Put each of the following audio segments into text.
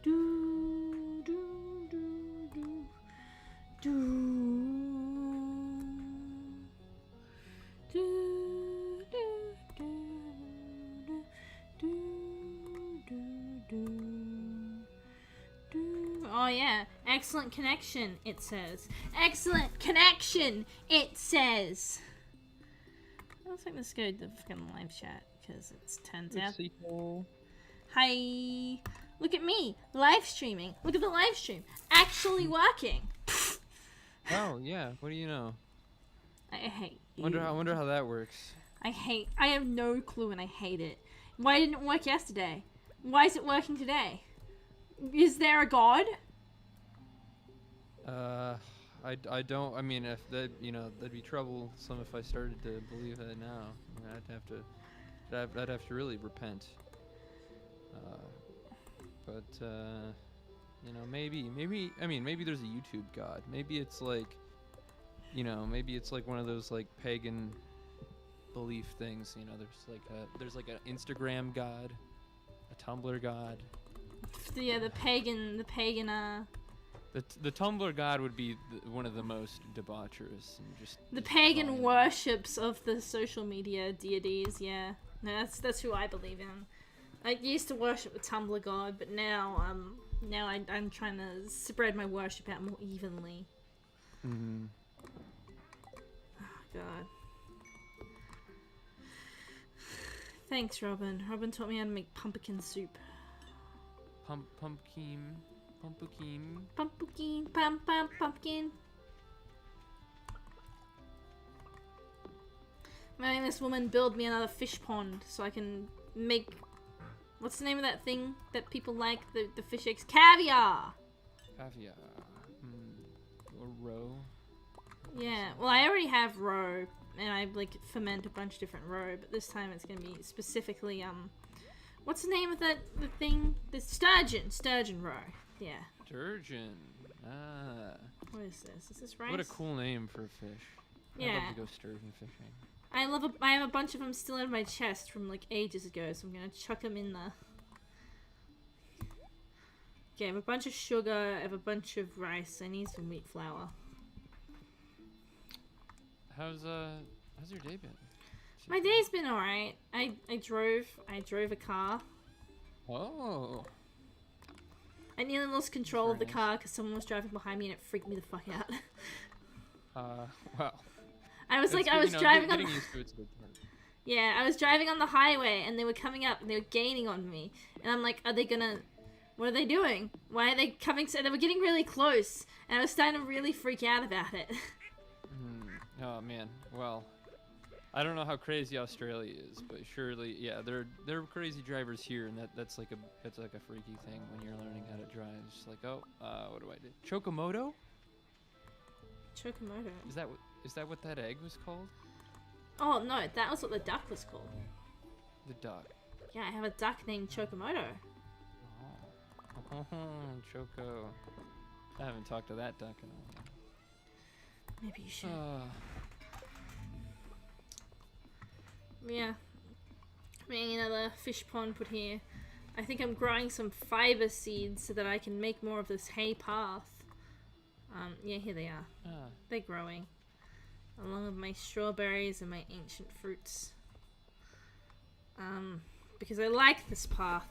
Do, do, do, do, do. Do, do, do, do, do, do, do. Oh yeah, excellent connection, it says. Excellent connection, it says. I think let's go to the fucking live chat because it's turns out. Hi, look at me live streaming. Look at the live stream actually working. Oh yeah, what do you know? I hate you. Wonder how that works. I have no clue and I hate it. Why didn't it work yesterday? Why is it working today? Is there a god? I don't. I mean, if that, that'd be troublesome if I started to believe that now. I mean, I'd have to really repent. Maybe. I mean, maybe there's a YouTube god. Maybe it's like, maybe it's like one of those like pagan belief things. There's like an Instagram god, a Tumblr god. Yeah, the pagan. The Tumblr god would be one of the most debaucherous and just the pagan worships of the social media deities. Yeah, no, that's who I believe in. I used to worship the Tumblr god, but now I'm trying to spread my worship out more evenly. Mm-hmm. Oh god. Thanks, Robin. Robin taught me how to make pumpkin soup. Pumpkin. Pumpkin. I'm having this woman build me another fish pond so I can make... What's the name of that thing that people like? The fish eggs? Caviar! Caviar. Or roe. Yeah, well I already have roe, and I like ferment a bunch of different roe, but this time it's gonna be specifically, what's the name of the thing? The sturgeon roe. Yeah. Sturgeon. Ah. What is this? Is this rice? What a cool name for a fish. Yeah. I'd love to go sturgeon fishing. I have a bunch of them still in my chest from like ages ago, so I'm gonna chuck them in the... Okay, I have a bunch of sugar, I have a bunch of rice, I need some wheat flour. How's your day been? My day's been alright. I drove a car. Oh. I nearly lost control of the car because someone was driving behind me and it freaked me the fuck out. Well. I was driving on. Getting used to it's a good part. Yeah, I was driving on the highway and they were coming up and they were gaining on me, and I'm like, what are they doing? Why are they coming? So they were getting really close, and I was starting to really freak out about it. Oh man. Well, I don't know how crazy Australia is, but surely, yeah, they're crazy drivers here, and that's like a freaky thing when you're learning how to drive. It's just like, what do I do? Chocomoto? Chocomoto. Is that what that egg was called? Oh no, that was what the duck was called. The duck. Yeah, I have a duck named Chocomoto. Oh, Choco. I haven't talked to that duck in a while. Maybe you should. Yeah. Making another fish pond put here. I think I'm growing some fiber seeds so that I can make more of this hay path. Yeah, here they are. They're growing. Along with my strawberries and my ancient fruits. Because I like this path.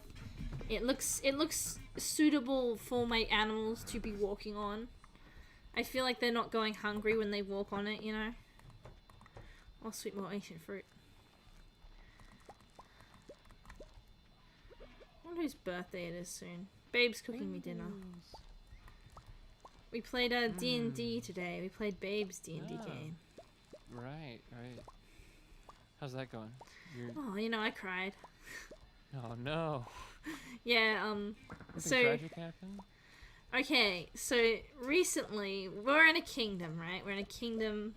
It looks suitable for my animals to be walking on. I feel like they're not going hungry when they walk on it, you know? Oh, sweet more ancient fruit. I wonder whose birthday it is soon. Babe's cooking me dinner. We played D&D today. We played Babe's D&D game. Right. How's that going? Oh, I cried. Oh no. Yeah, Something tragic happened? Okay, so recently, we're in a kingdom, right? We're in a kingdom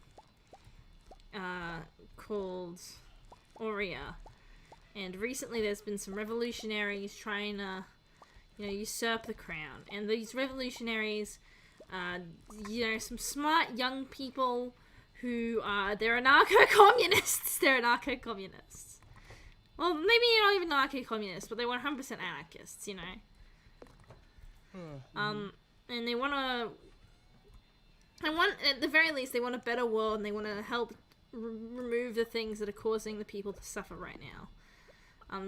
called Aurea. And recently there's been some revolutionaries trying to, usurp the crown. And these revolutionaries, some smart young people who they're anarcho-communists. They're anarcho-communists. Well, maybe not even anarcho-communists, but they were 100% anarchists, you know. And they want to. At the very least, they want a better world, and they want to help remove the things that are causing the people to suffer right now.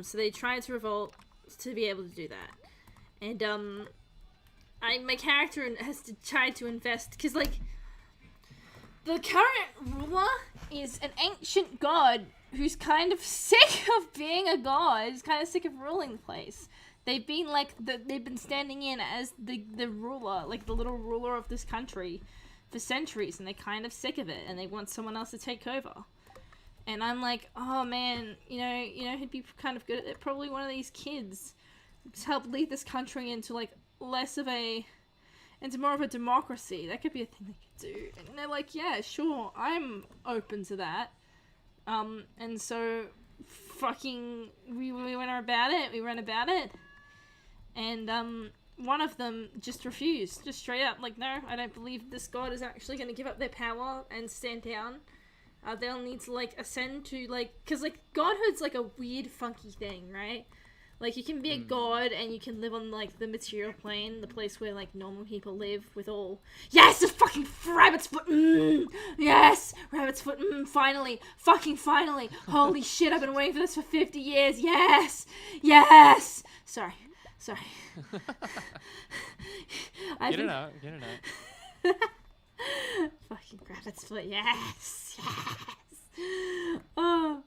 So they try to revolt to be able to do that, and my character has to try to invest because like the current ruler is an ancient god who's kind of sick of being a god. He's kind of sick of ruling the place. They've been like they've been standing in as the ruler, like the little ruler of this country, for centuries, and they're kind of sick of it, and they want someone else to take over. And I'm like, oh man, you know, he'd be kind of good at it. Probably one of these kids to help lead this country into like into more of a democracy. That could be a thing they could do. And they're like, yeah, sure, I'm open to that. And so fucking we went about it. We ran about it. And one of them just refused, just straight up, like, no, I don't believe this god is actually going to give up their power and stand down. They'll need to, like, ascend to, like, because, like, godhood's, like, a weird, funky thing, right? Like, you can be a god and you can live on, like, the material plane, the place where, like, normal people live with all... Yes! A fucking rabbit's foot! Yes! Rabbit's foot! Finally! Fucking finally! Holy shit, I've been waiting for this for 50 years! Yes! Yes! Sorry. Get it out. Fucking rabbit's foot, yes! Oh,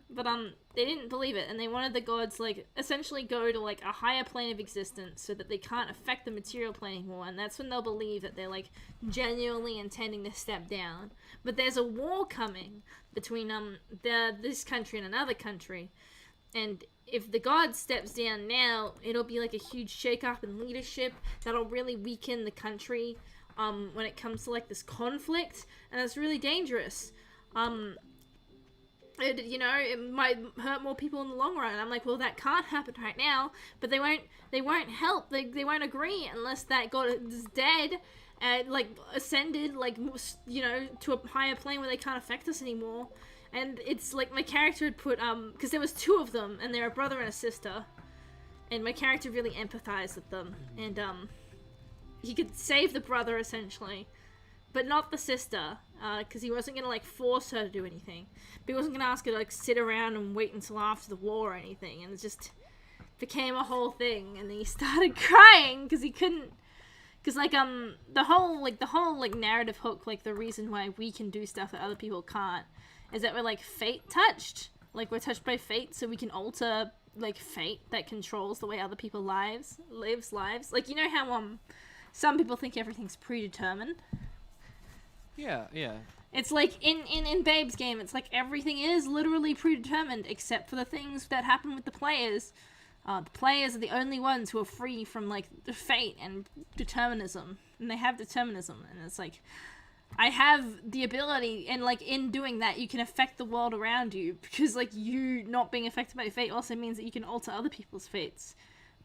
but they didn't believe it, and they wanted the gods like essentially go to like a higher plane of existence so that they can't affect the material plane anymore, and that's when they'll believe that they're like genuinely intending to step down. But there's a war coming between this country and another country, and if the god steps down now, it'll be like a huge shake-up in leadership that'll really weaken the country when it comes to like this conflict, and it's really dangerous. It might hurt more people in the long run. And I'm like, well, that can't happen right now, but they won't help. They won't agree unless that god is dead and like ascended, like, you know, to a higher plane where they can't affect us anymore. And it's like my character had put because there was two of them and they're a brother and a sister, and my character really empathized with them, and he could save the brother essentially, but not the sister, because he wasn't gonna like force her to do anything, but he wasn't gonna ask her to like sit around and wait until after the war or anything, and it just became a whole thing. And then he started crying because he couldn't, because like the whole narrative hook, like the reason why we can do stuff that other people can't, is that we're like fate touched, like we're touched by fate, so we can alter like fate that controls the way other people lives. Like, you know how some people think everything's predetermined. Yeah. It's like in Babe's game, it's like everything is literally predetermined except for the things that happen with the players. The players are the only ones who are free from like the fate and determinism, and they have determinism, and it's like, I have the ability, and like in doing that you can affect the world around you, because like you not being affected by fate also means that you can alter other people's fates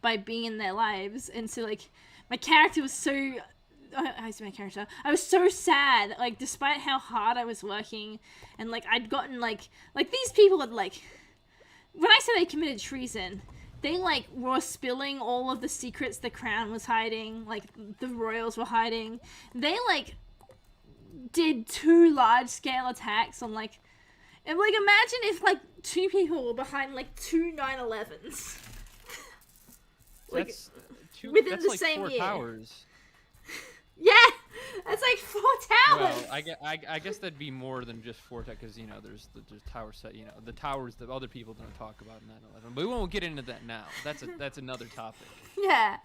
by being in their lives. And so like my character was so... I was so sad, like, despite how hard I was working, and, like, I'd gotten, like, these people had, like, when I say they committed treason, they, like, were spilling all of the secrets the crown was hiding, like, the royals were hiding. They, like, did 2 large-scale attacks on, like, and, like, imagine if, like, 2 people were behind, like, 2 9/11s. Like, within that's the like same 4 year. towers. Yeah, that's like 4 towers. Well, I guess that'd be more than just 4 towers, because, you know, there's tower set, you know, the towers that other people don't talk about in 9/11. But we won't get into that now. That's another topic. Yeah.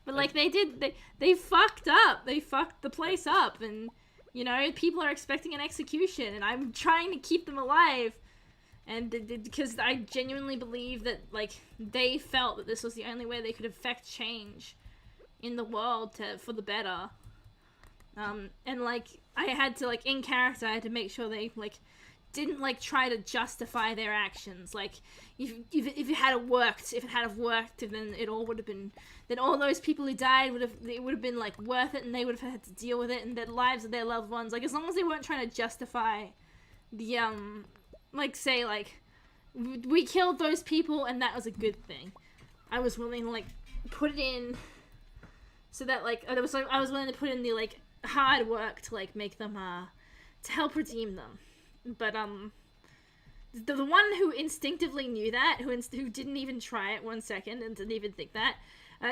But like they fucked up. They fucked the place up, and you know, people are expecting an execution, and I'm trying to keep them alive. And because I genuinely believe that like they felt that this was the only way they could affect change in the world for the better. And like I had to, like, in character, I had to make sure they like didn't like try to justify their actions. Like if it had worked, then it all would have been, then all those people who died would have been like worth it, and they would have had to deal with it, and their lives of their loved ones. Like, as long as they weren't trying to justify the like say like we killed those people, and that was a good thing. I was willing to like put it in, so that like I was willing to put in the like hard work to like make them to help redeem them. But the one who instinctively knew that, who didn't even try it 1 second and didn't even think that,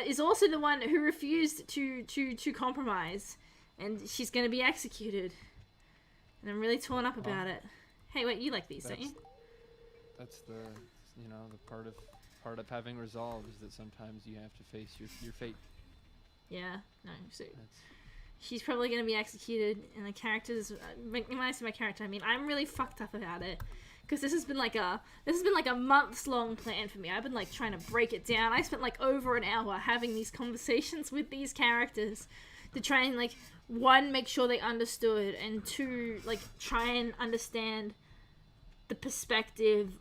is also the one who refused to compromise, and she's gonna be executed. And I'm really torn up about it. Hey, wait, you like these, don't you? That's the the part of having resolve is that sometimes you have to face your fate. Yeah, no, so she's probably gonna be executed, and the characters. When I say my character, I mean I'm really fucked up about it, because this has been like a months-long plan for me. I've been like trying to break it down. I spent like over an hour having these conversations with these characters to try and like, one, make sure they understood, and two, like try and understand the perspective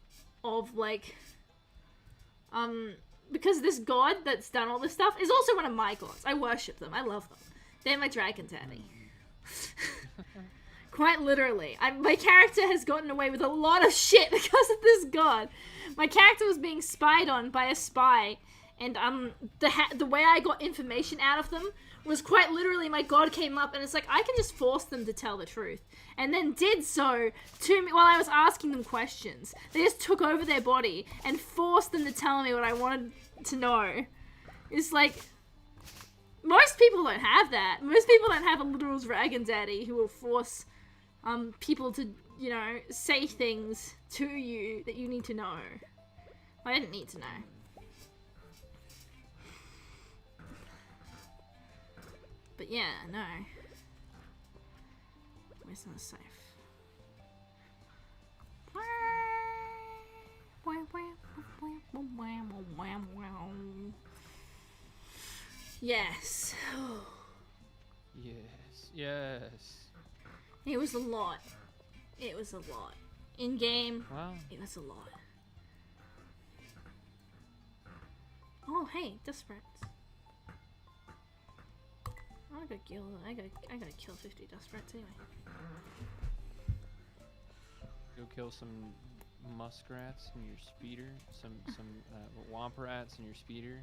of like, because this god that's done all this stuff is also one of my gods. I worship them. I love them. They're my dragon daddy. Quite literally. My character has gotten away with a lot of shit because of this god. My character was being spied on by a spy, and the way I got information out of them was quite literally my god came up and it's like, I can just force them to tell the truth. And then did so to me while I was asking them questions. They just took over their body and forced them to tell me what I wanted to know. It's like, most people don't have that. Most people don't have a literal dragon daddy who will force people to, you know, say things to you that you need to know. I didn't need to know. But yeah, no. Where's my safe? Yes. Yes. It was a lot. It was a lot. In game, Wow. it was a lot. Oh, hey, dust sprites. I gotta kill 50 dust sprites anyway. Go kill some muskrats in your speeder. Some womp rats in your speeder.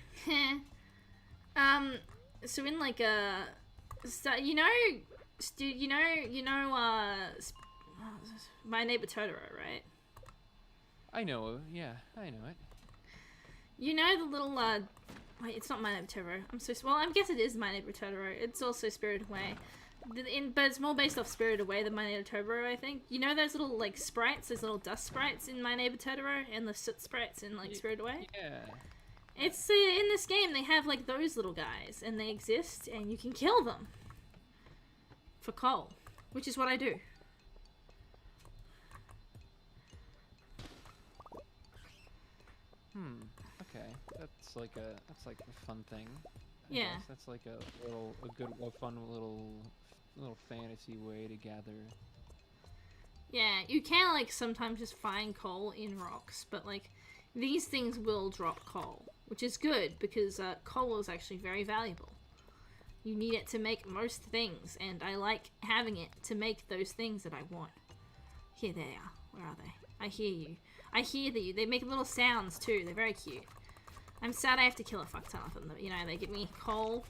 So in like a, My Neighbor Totoro, right? I know. Yeah, I know it. You know the little wait, it's not My Neighbor Totoro. I guess it is My Neighbor Totoro. It's also Spirited Away. But it's more based off Spirited Away than My Neighbor Totoro, I think. You know those little like sprites, those little dust sprites in My Neighbor Totoro, and the soot sprites in like Spirited Away? Yeah. It's in this game they have like those little guys, and they exist, and you can kill them for coal, which is what I do. Okay. That's like a fun thing. I Yeah. guess. That's like a fun little fantasy way to gather. Yeah, you can like sometimes just find coal in rocks, but like these things will drop coal, which is good because coal is actually very valuable. You need it to make most things, and I like having it to make those things that I want. Here they are. Where are they? I hear you. I hear you. They make little sounds too. They're very cute. I'm sad I have to kill a fuck ton of them. You know, they give me coal,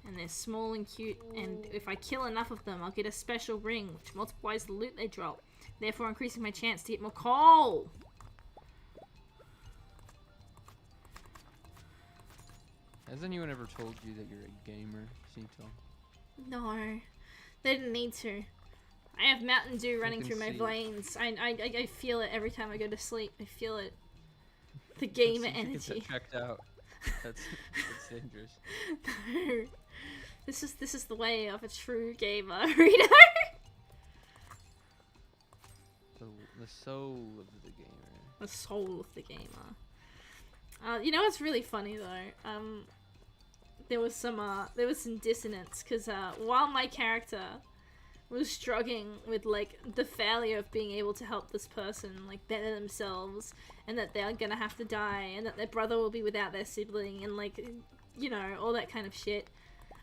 and they're small and cute, and if I kill enough of them, I'll get a special ring, which multiplies the loot they drop, therefore increasing my chance to get more coal. Has anyone ever told you that you're a gamer, Cito? No, they didn't need to. I have Mountain Dew running through my see. veins. I feel it every time I go to sleep. I feel it. The gamer Get energy. that checked out. That's dangerous. No. This is the way of a true gamer, you know? The soul of the gamer. The soul of the gamer. You know what's really funny though? There was some dissonance because while my character was struggling with like the failure of being able to help this person like better themselves, and that they're gonna have to die, and that their brother will be without their sibling, and like, you know, all that kind of shit.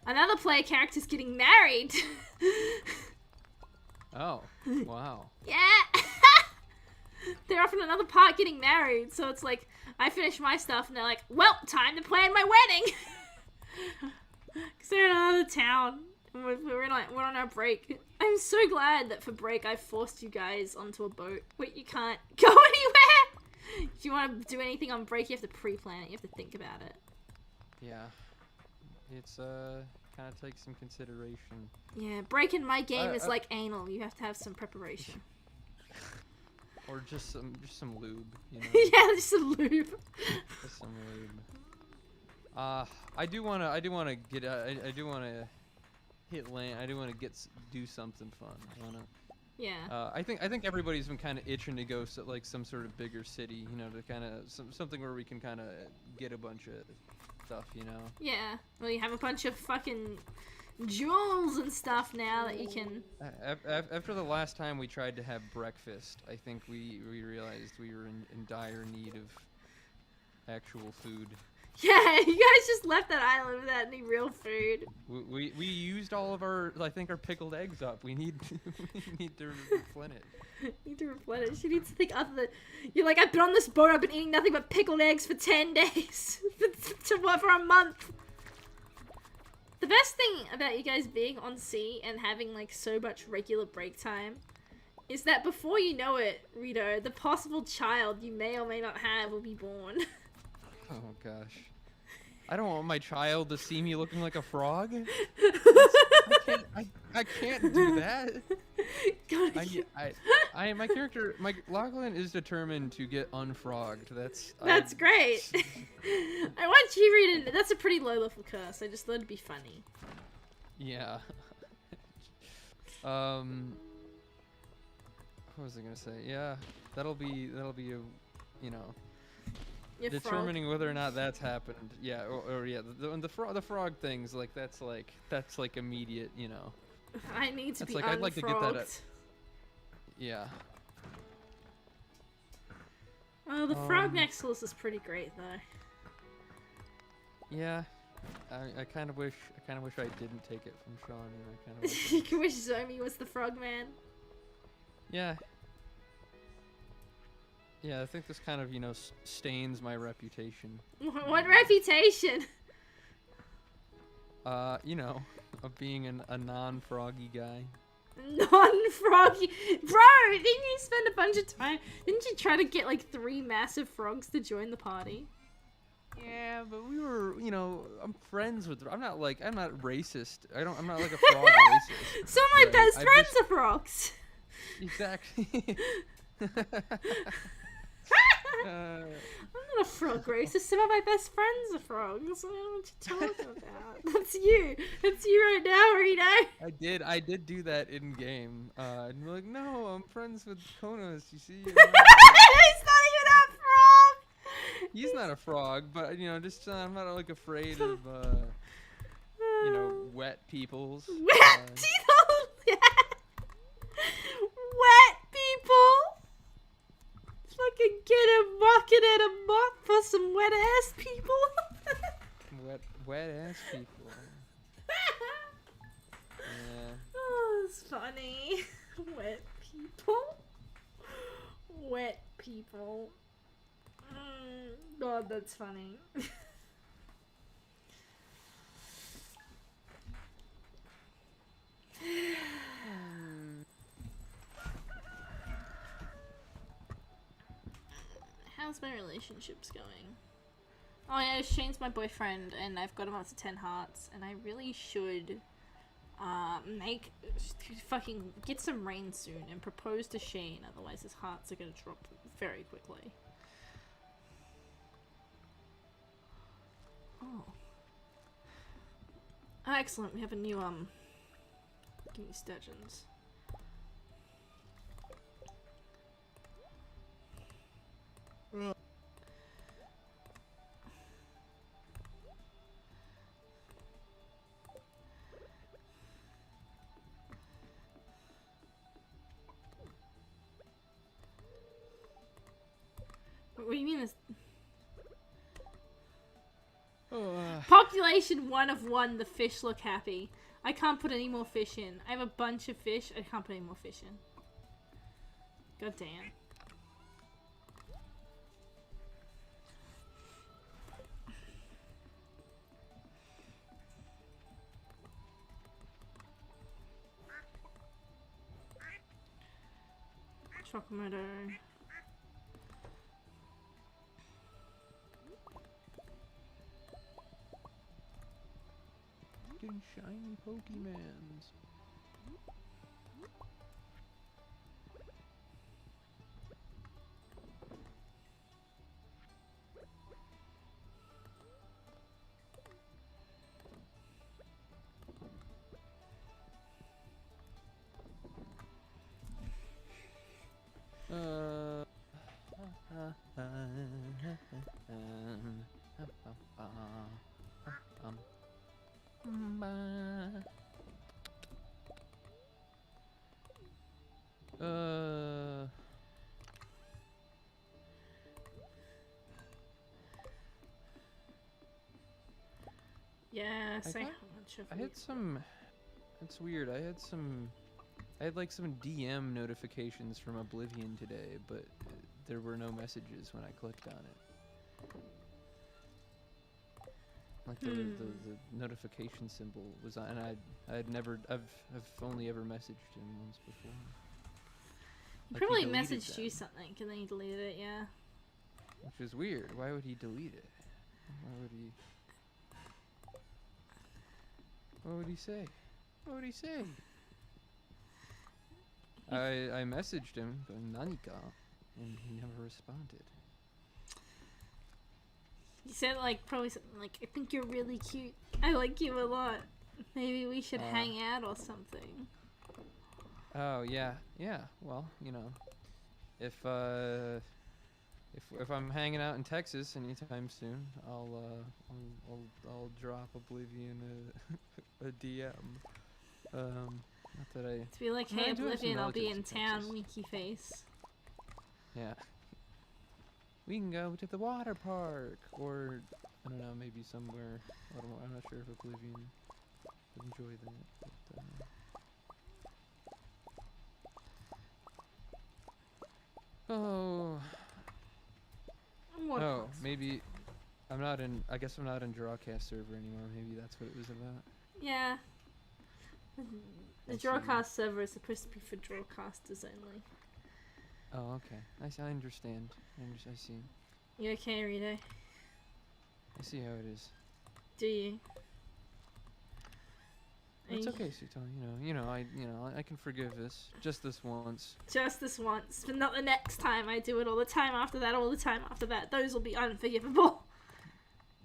Another player character's getting married. Oh, wow. Yeah. they're off in another part getting married, so it's like, I finish my stuff, and they're like, well, time to plan my wedding! Because they're in another town, and we're on our break. I'm so glad that for break I forced you guys onto a boat. Wait, you can't go anywhere! If you want to do anything on break, you have to pre-plan it, you have to think about it. Yeah. It's, kind of takes some consideration. Yeah, break in my game is like anal, you have to have some preparation. Or just some lube, you know? Yeah, just some lube. Just some lube. I do wanna get I do wanna hit land. I do wanna do something fun. I wanna. Yeah. I think everybody's been kind of itching to go like some sort of bigger city, you know, to kind of something where we can kind of get a bunch of stuff, you know. Yeah. Well, you have a bunch of fucking jewels and stuff now that you can. After the last time we tried to have breakfast, I think we realized we were in dire need of actual food. Yeah, you guys just left that island without any real food. We used all of our, I think, our pickled eggs up. We need to replenish. Need to replenish. You need to think other than. You're like, I've been on this boat. I've been eating nothing but pickled eggs for 10 days, for a month. The best thing about you guys being on sea and having like so much regular break time is that before you know it, Rito, the possible child you may or may not have will be born. Oh gosh. I don't want my child to see me looking like a frog. I can't do that. My character, Lachlan is determined to get unfrogged. That's great. I want you reading. That's a pretty low level curse. I just thought it'd be funny. Yeah. What was I gonna say? Yeah, that'll be a, you know. Determining frog. Whether or not that's happened, yeah, or yeah, the frog things, like that's like immediate, you know. I need to be like, I'd like to get that. Yeah. Oh, the frog necklace is pretty great though. Yeah, I kind of wish I didn't take it from Sean. I kind of you wish Zomi was the frog man. Yeah. Yeah, I think this kind of, you know, stains my reputation. What reputation? You know, of being a non-froggy guy. Non-froggy? Bro, didn't you spend a bunch of time... Didn't you try to get, like, 3 massive frogs to join the party? Yeah, but we were, you know, I'm friends with... I'm not racist. I'm not like a frog racist. Some of my best friends are frogs. Exactly. I'm not a frog racist. Some of my best friends are frogs. I don't know what you're talking about. That's you. That's you right now, Rito. I did do that in game. And we're like, no, I'm friends with Konos. You see? He's not even a frog. He's not a frog, but you know, just I'm not like afraid of you know, wet peoples. Wet people. Yeah. Wet people. Fucking get a bucket and a mop for some wet ass people. wet ass people. Yeah. Oh, it's funny. Wet people. Wet people. God, that's funny. How's my relationships going? Oh yeah, Shane's my boyfriend and I've got him up to 10 hearts and I really should fucking get some rain soon and propose to Shane, otherwise his hearts are gonna drop very quickly. Oh. Excellent, we have a new give me sturgeons. What do you mean this? Population 1 of 1, the fish look happy. I can't put any more fish in. I have a bunch of fish, I can't put any more fish in. God damn. Chocomoto. Getting shiny Pokemons. Yeah, I say got- how much of I had some. It's weird. I had like some DM notifications from Oblivion today, but there were no messages when I clicked on it. Like the notification symbol was on, and I've only ever messaged him once before. He Like, he probably deleted messaged you them. something and then he deleted it, yeah. Which is weird. Why would he delete it? Why would he? What would he say? What would he say? I messaged him, Nanika, and he never responded. He said like probably something like, I think you're really cute. I like you a lot. Maybe we should hang out or something. Oh yeah, yeah. Well, you know, if I'm hanging out in Texas anytime soon, I'll drop Oblivion a DM. Not that I. To be like, I hey, do have some Oblivion, I'll be in relatives in town, Texas. winky face. Yeah. We can go to the water park, or I don't know, maybe somewhere. I'm not sure if Oblivion would enjoy that. But, oh, maybe I'm not in. I guess I'm not in Drawcast server anymore. Maybe that's what it was about. Yeah. The I see. Drawcast server is supposed to be for Drawcasters only. Oh, okay. I understand. I see. You okay, Rito? I see how it is. Do you? It's okay, Suton. I can forgive this. Just this once. Just this once, but not the next time. I do it all the time after that, all the time after that. Those will be unforgivable.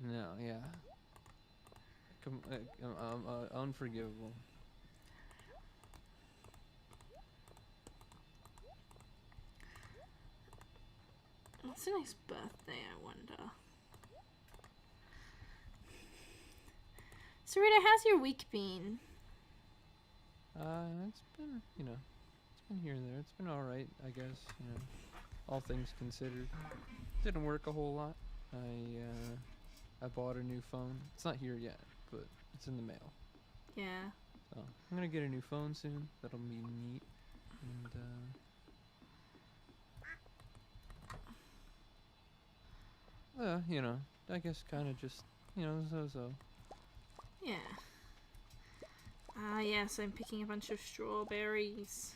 No, yeah. Unforgivable. What's the next birthday, I wonder? So Rita, how's your week been? It's been, it's been here and there. It's been alright, I guess, all things considered. Didn't work a whole lot. I bought a new phone. It's not here yet, but it's in the mail. Yeah. So, I'm gonna get a new phone soon. That'll be neat. And, I guess kind of just, so. Yeah. Yes, I'm picking a bunch of strawberries.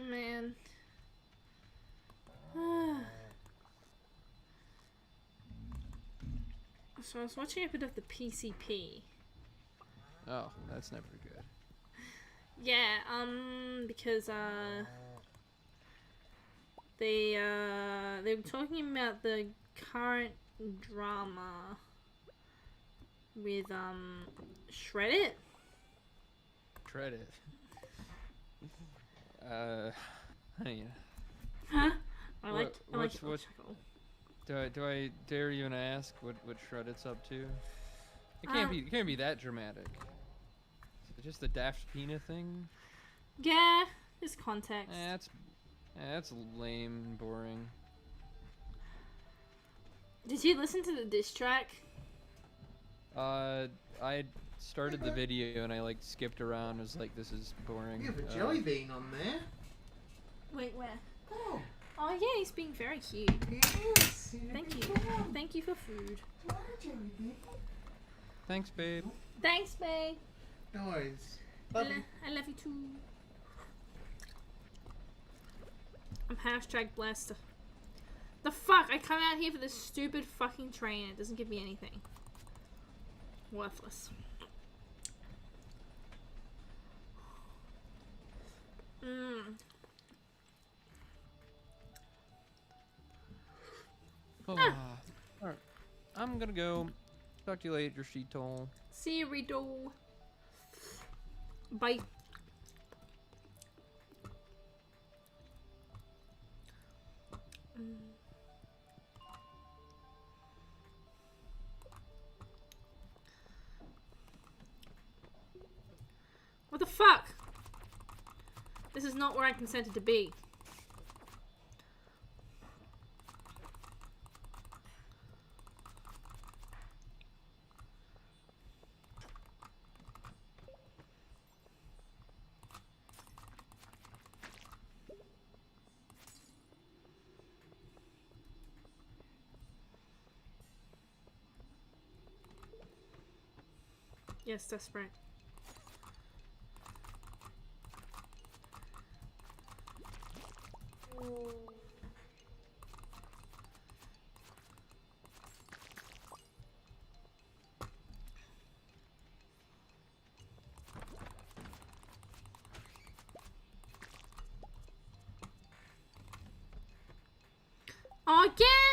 Man. So I was watching a bit of the PCP. Oh, that's never good. Yeah, because they were talking about the current drama with Shreddit. Credit. Yeah. Huh? I What- like what- chuckle. Do I dare even ask what Shreddit's up to? It can't be that dramatic. Is it just the Daft Pina thing? Yeah, there's context. That's lame and boring. Did you listen to the diss track? I started the video and I like skipped around. I was like, this is boring. You have a jelly bean on there. Wait, where? Oh, Oh yeah, he's being very cute. yes. Thank you. Thank you for food. Jelly bean. Thanks, babe. Thanks, babe. No worries. I love you too. I'm hashtag blessed. The fuck? I come out here for this stupid fucking train. It doesn't give me anything. Worthless. Oh, alright. I'm gonna go. Talk to you later, Sheetole. See you, Rido. Bye. What the fuck? This is not where I consented to be. Yes, that's right. Again?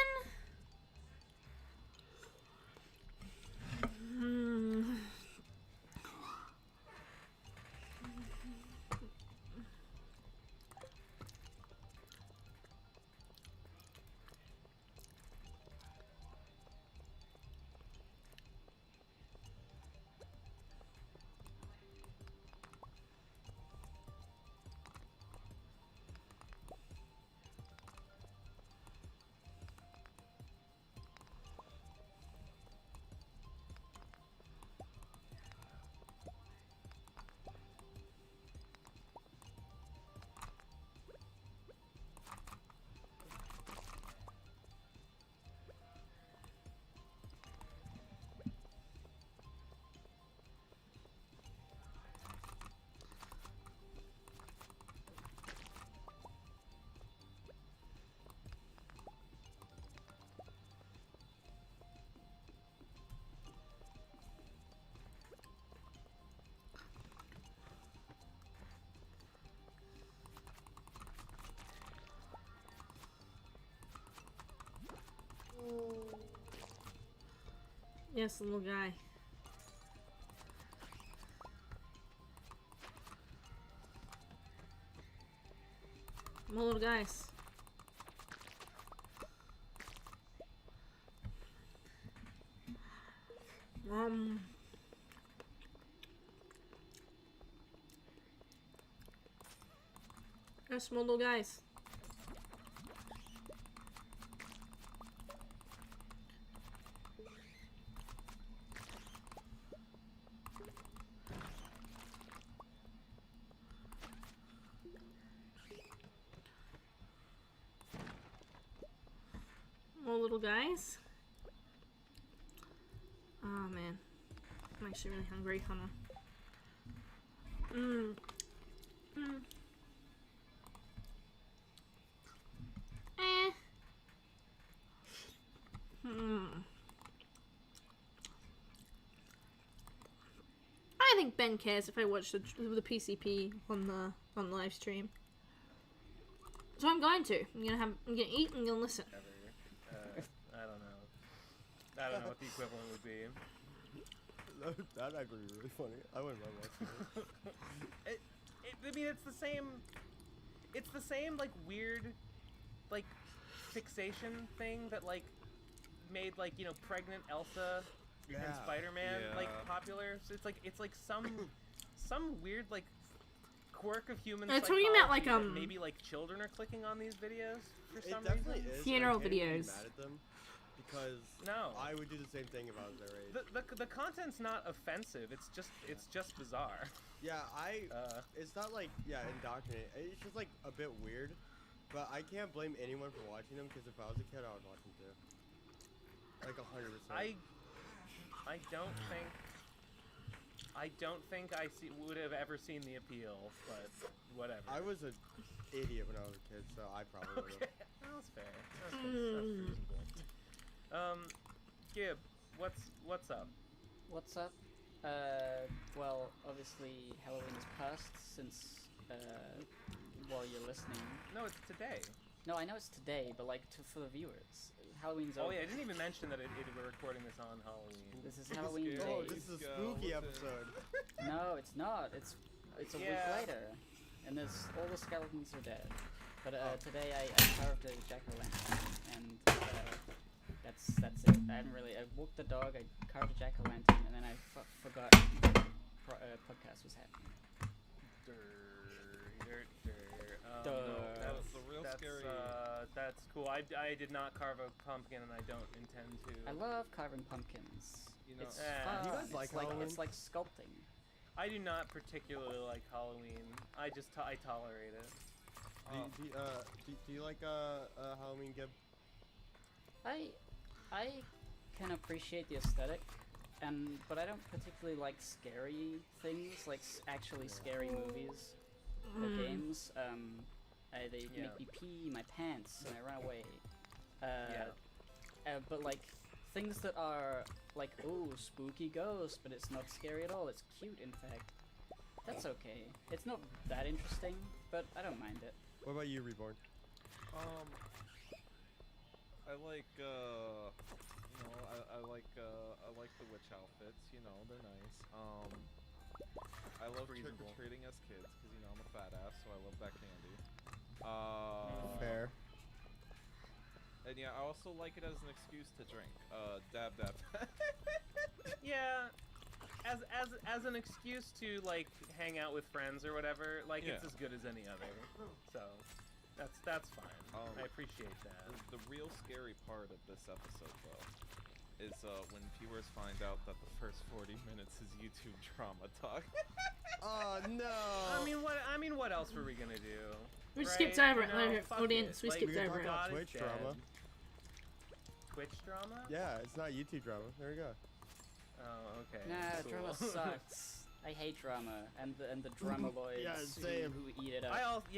Yes, little guy. More little guys. Yes, more little guys. Little guys. Oh man, I'm actually really hungry. Hold on. I think Ben cares if I watch the PCP on the live stream. So I'm going to. I'm gonna eat and gonna listen. I don't know what the equivalent would be. That'd actually be really funny. I wouldn't mind watching it. I mean, it's the same like weird, like fixation thing that like made like pregnant Elsa in Spider-Man like popular. So it's like some weird like quirk of human. They're talking about like that maybe like children are clicking on these videos for some definitely reason. is. Funeral I can't even be videos. mad at them because No. I would do the same thing if I was their age. The content's not offensive. It's just bizarre. Yeah, Uh, it's not like, indoctrinate. It's just like a bit weird, but I can't blame anyone for watching them because if I was a kid, I would watch them too. Like 100%. I don't think I would have ever seen the appeal, but whatever. I was an idiot when I was a kid, so I probably would Okay, have. that's fair. That's reasonable. Gib, what's up? What's up? Well, obviously Halloween is past since, while you're listening. No, it's today. No, I know it's today, but like for the viewers, Halloween's Oh over. yeah, I didn't even mention that we're recording this on Halloween. This is Halloween scary. Day. Oh, this is a spooky episode. No, it's not. It's a week Yeah. later, and all the skeletons are dead. But today I carved a jack-o'-lantern, and that's it. I walked the dog, I carved a jack-o'-lantern, and then I forgot the podcast was happening. No, Duh. The real that's, scary. That's cool. I did not carve a pumpkin, and I don't intend to. I love carving pumpkins. You know, It's Eh. fun. Do you guys like Halloween? It's like sculpting. I do not particularly like Halloween. I just I tolerate it. Do you like Halloween, Gib? I can appreciate the aesthetic, but I don't particularly like scary things, like actually scary movies or games. They make me pee my pants and I run away. But like things that are like, oh, spooky ghost, but it's not scary at all. It's cute, in fact. That's okay. It's not that interesting, but I don't mind it. What about you, Reborn? I like I like the witch outfits. You know, they're nice. I love trick or Reasonable. treating as kids because you know I'm a fat ass, so I love that candy. Fair. And yeah, I also like it as an excuse to drink. Dab. Yeah, as an excuse to like hang out with friends or whatever. Like it's Yeah. as good as any other. So that's fine. I appreciate that. The real scary part of this episode, though, is when viewers find out that the first 40 minutes is YouTube drama talk. Oh no! I mean, what else were we gonna do? We right? skipped over it, You know, later, fuck audience. it. We Like, skipped we can over talk it. about God is Twitch drama. dead. Twitch drama? Yeah, it's not YouTube drama. There we go. Oh, okay. Nah, cool. drama sucks. I hate drama and the drumaloids Yeah, who same. eat it up. I also I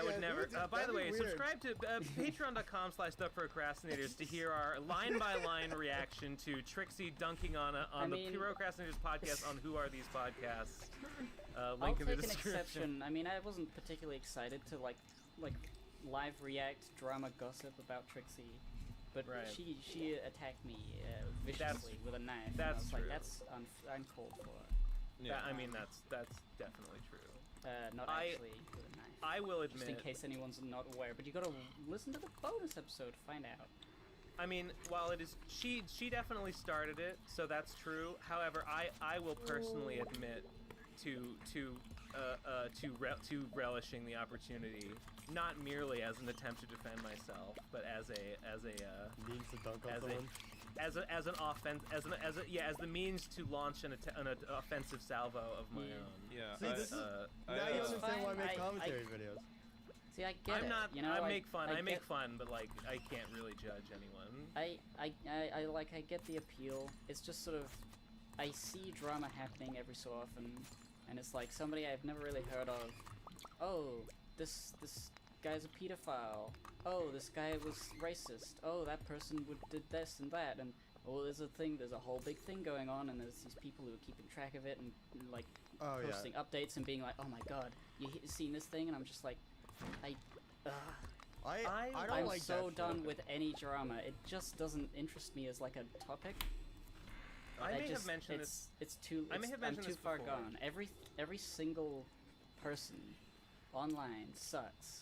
would never. By the way, that'd be weird. subscribe to patreon.com/theprocrastinators to hear our line-by-line reaction to Trixie dunking on the Procrastinators podcast on Who Are These Podcasts. I'll Link in the take an description. exception. I mean, I wasn't particularly excited to like live react drama gossip about Trixie, but Right. she attacked me viciously with a knife. And that's I was like, true. that's uncalled for. I mean, that's definitely true. Not actually with a knife. I will Just in admit. case anyone's not aware, but you gotta listen to the bonus episode to find out. I mean, while it is she definitely started it, so that's true. However, I will personally admit to relishing the opportunity, not merely as an attempt to defend myself, but as Means to dunk on as someone. as an offense as the means to launch an offensive salvo of my Yeah. own. Yeah. See, this is now you It's understand why I fine. make commentary videos. See, I get I'm it. not. You know, I make fun. I make get- fun, but like I can't really judge anyone. I get the appeal. It's just sort of, I see drama happening every so often, and it's like somebody I've never really heard of. Oh, this guy's a pedophile. Oh, this guy was racist. Oh, that person did this and that, and oh, there's a whole big thing going on, and there's these people who are keeping track of it and like Oh yeah. posting updates and being like, oh my god, seen this thing, and I'm just like, I don't I'm like so that done shit. with any drama. It just doesn't interest me as like a topic. I may have mentioned it's, It's too. I may it's- have I'm mentioned too this far before. gone. Every single person online sucks.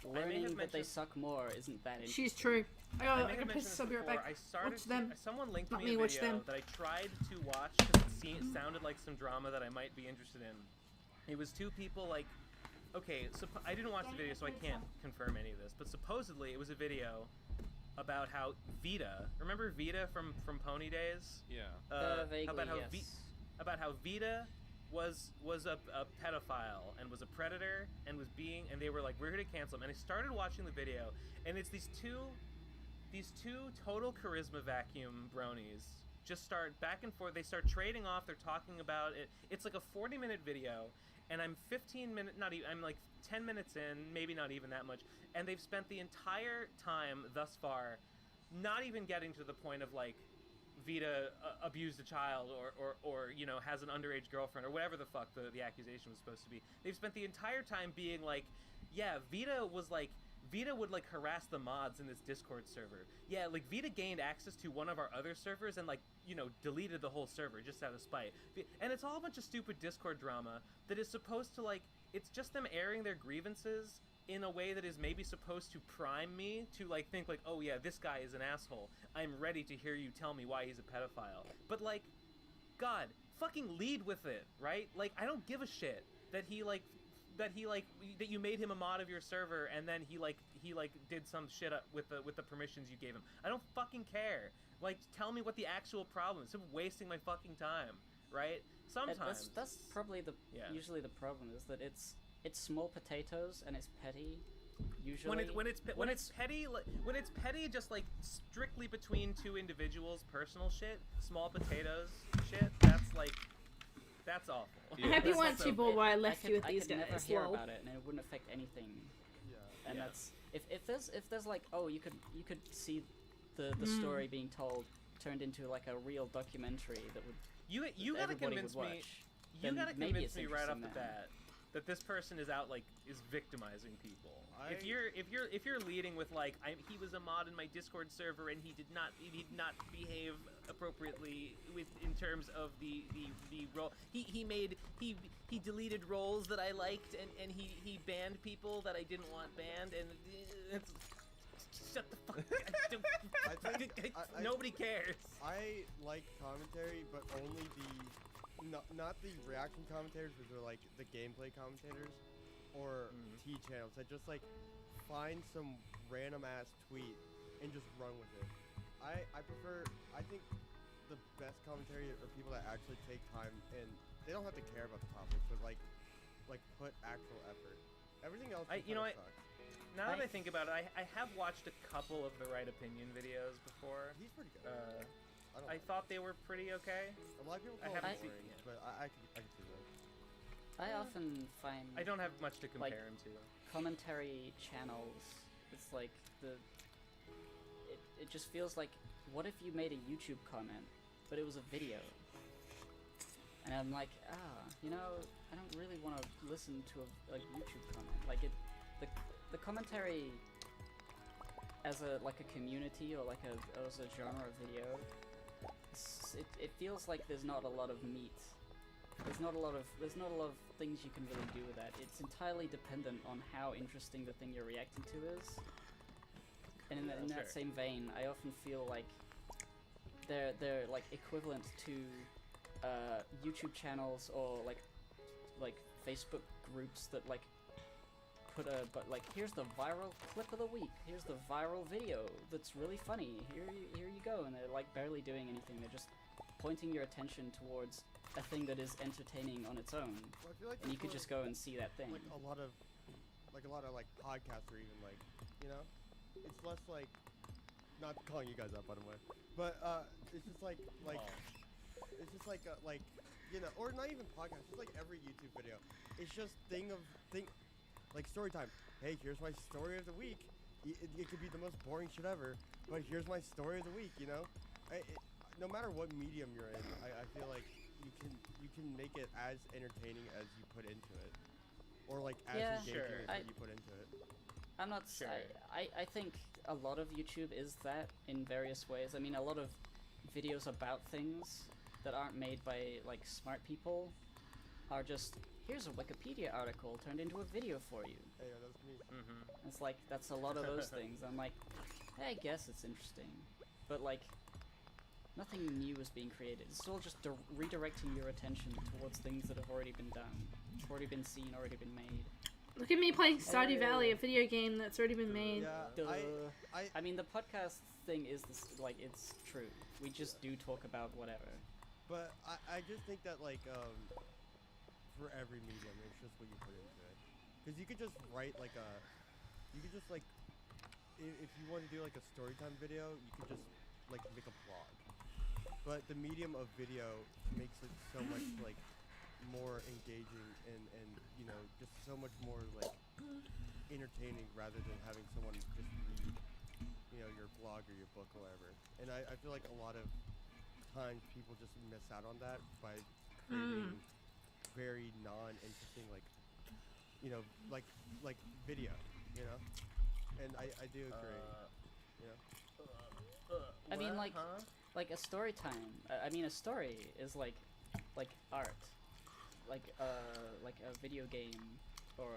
may have Learning that they mentioned- suck more isn't that interesting. She's true. I I may can have piss mentioned this this up, be right before. back. I started Watch them. someone linked Not me me, a watch video them. that I tried to watch because it sounded like some drama that I might be interested in. It was two people like okay, so I didn't watch the video, so I can't confirm any of this. But supposedly it was a video about how Vita, remember Vita from Pony Days? Yeah. Vaguely, about how yes. about how Vita was a pedophile and was a predator and was being, and they were like, we're here to cancel him. And I started watching the video, and it's these two total charisma vacuum bronies just start back and forth. They start trading off. They're talking about it. It's like a 40-minute video, and I'm 15 minutes, not even, I'm like 10 minutes in, maybe not even that much, and they've spent the entire time thus far not even getting to the point of like Vita abused a child or you know, has an underage girlfriend or whatever the fuck the accusation was supposed to be. They've spent the entire time being like, yeah, Vita would like harass the mods in this Discord server. Yeah, like Vita gained access to one of our other servers and like, you know, deleted the whole server just out of spite. And it's all a bunch of stupid Discord drama that is supposed to like, it's just them airing their grievances in a way that is maybe supposed to prime me to like think like, oh yeah, this guy is an asshole. I'm ready to hear you tell me why he's a pedophile. But like, God, fucking lead with it, right? Like, I don't give a shit that that you made him a mod of your server and then he did some shit up with the permissions you gave him. I don't fucking care. Like, tell me what the actual problem is. Instead of wasting my fucking time, right? Sometimes That's probably Yeah. usually the problem is that it's small potatoes and it's petty. Usually, when it's petty, just like strictly between two individuals, personal shit, small potatoes shit. That's awful. I hope you That's weren't so too bored bad. while I left you with I these could never guys. hear Lol. about it and it wouldn't affect anything. Yeah. And Yeah. that's if there's like, oh, you could see the story being told turned into like a real documentary that would You gotta everybody convince would me. watch. You then gotta maybe convince it's me right off the interesting then. bat that this person is out is victimizing people. If I- you're leading with like, he was a mod in my Discord server and he did not behave appropriately in terms of the role. He deleted roles that I liked and he banned people that I didn't want banned and it's, shut the fuck up. I think Nobody cares. I like commentary, but only not the reaction commentators, which are like the gameplay commentators, or T channels that just like find some random ass tweet and just run with it. I think the best commentary are people that actually take time and they don't have to care about the topics, but like put actual effort. Everything else can You know, kinda suck. Now that I think about it, I have watched a couple of the Right Opinion videos before. He's pretty good. I thought they were pretty okay. A lot of people I call haven't it seen boring, it. but I can see that. I often find I don't have much to compare him to. commentary channels, it's like it just feels like, what if you made a YouTube comment but it was a video? And I'm like, you know, I don't really want to listen to a YouTube comment. Like the commentary as a community or as a genre of video, it feels like there's not a lot of meat. There's not a lot of things you can really do with that. It's entirely dependent on how interesting the thing you're reacting to is. And in that same vein, I often feel like they're like equivalent to YouTube channels or like Facebook groups that like put here's the viral clip of the week. Here's the viral video that's really funny. Here you go, and they're like barely doing anything. They're just pointing your attention towards a thing that is entertaining on its own, Well, I feel like and you that's could what- just go and see that thing. like a lot of podcasts, or even like, you know, it's less like, not calling you guys up by the way, but it's just like it's just like you know, or not even podcasts, just like every YouTube video, it's just like story time. Hey, here's my story of the week. It could be the most boring shit ever, but here's my story of the week. You know, no matter what medium you're in, I feel like you can make it as entertaining as you put into it, or like as Yeah, engaging sure. as what you put into it. I'm not. Sure. I think a lot of YouTube is that in various ways. I mean, a lot of videos about things that aren't made by like smart people are just, here's a Wikipedia article turned into a video for you. Hey, that's me. Mm-hmm. It's like, that's a lot of those things. I'm like, hey, I guess it's interesting, but like nothing new is being created. It's all just redirecting your attention towards things that have already been done, already been seen, already been made. Look at me playing Stardew Valley, a video game that's already been made. Yeah, Duh. I I mean, the podcast thing is this, like, it's true. We just do talk about whatever. but I just think that like for every medium, it's just what you put into it. Because you could just write like you could just like if you want to do like a storytime video, you could just like make a blog. But the medium of video makes it so much like more engaging and you know just so much more like entertaining rather than having someone just read you know your blog or your book or whatever. And I feel like a lot of times people just miss out on that by creating very non-interesting like you know like video, you know. And I do agree, you know. I mean, What? like, Huh? like a story time. I mean, a story is like art, like a video game or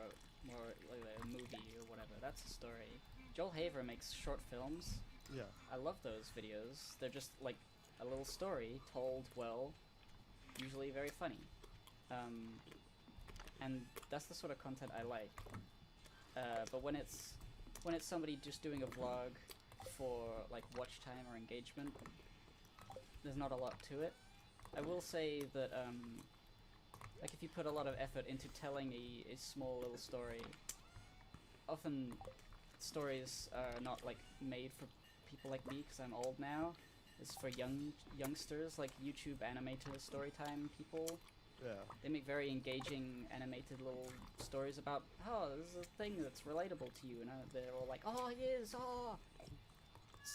like a movie or whatever. That's a story. Joel Haver makes short films. Yeah. I love those videos. They're just like a little story told well, usually very funny. And that's the sort of content I like. But when it's somebody just doing a vlog for like watch time or engagement, there's not a lot to it. I will say that like if you put a lot of effort into telling a small little story, often stories are not like made for people like me because I'm old now. It's for youngsters like YouTube animator storytime people. Yeah. They make very engaging animated little stories about, oh, this is a thing that's relatable to you, and they're all like, oh, it is, oh.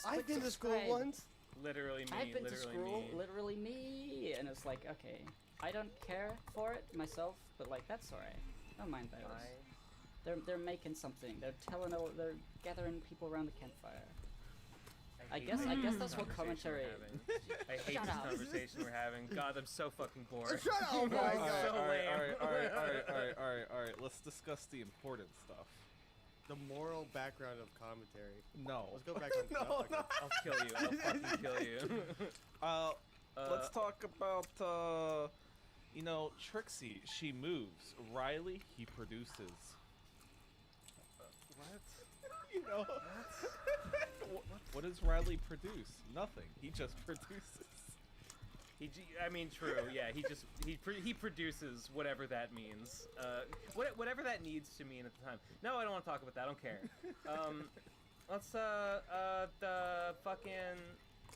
I've been to school subscribe. once. Literally me. I've been to literally school, me. literally me, and it's like, okay, I don't care for it myself, but like that's alright. Don't mind those. They're making something. They're they're gathering people around the campfire. I hate guess this that's what conversation commentary. we're having. I hate Shut this up. conversation we're having. God, I'm so fucking bored. Shut up! Oh my God. god. So lame. Alright. Let's discuss the important stuff. The moral background of commentary. No. Let's go back on. No, okay. no. I'll kill you. I'll fucking kill you. Let's talk about, you know, Trixie. She moves. Riley, he produces. What? You know? What does Riley produce? Nothing. He just produces. I mean, true. Yeah, he produces whatever that means. Whatever that needs to mean at the time. No, I don't want to talk about that. I don't care. Let's the fucking.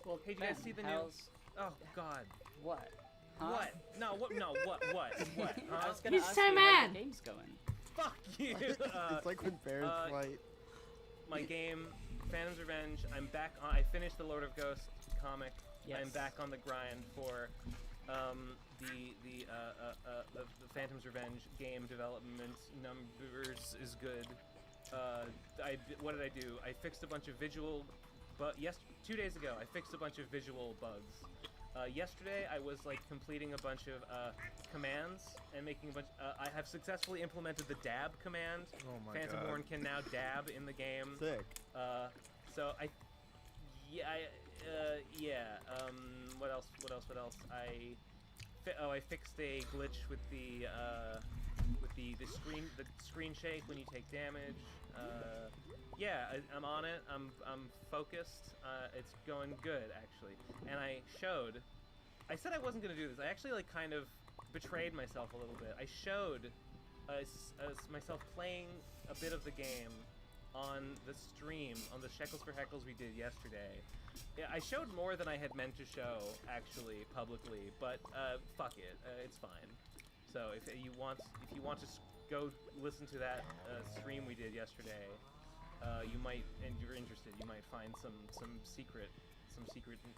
Well, Hey, did you guys Ben, see the new? how's- Oh God. What? Huh? What? No. What? No. What? What? What? I Huh? was gonna He's ask so you how mad. the game's going. Fuck you. It's like when bears fight. My game, Phantom's Revenge. I'm back on. I finished the Lord of Ghosts comic. Yes. I'm back on the grind for the Phantom's Revenge game development numbers is good. What did I do? I fixed a bunch of visual, but 2 days ago I fixed a bunch of visual bugs. Yesterday I was like completing a bunch of commands and making a bunch. I have successfully implemented the dab command. Oh my Phantomborn can now dab in the game. Sick. So what else? I fixed a glitch with the screen shake when you take damage. I'm on it. I'm focused. It's going good actually. And I said I wasn't gonna do this. I actually like kind of betrayed myself a little bit. I showed myself playing a bit of the game on the stream, on the Shekels for Heckles we did yesterday. Yeah, I showed more than I had meant to show, actually, publicly, but fuck it, it's fine. So if you want to go listen to that stream we did yesterday, you might, and you're interested, you might find some secret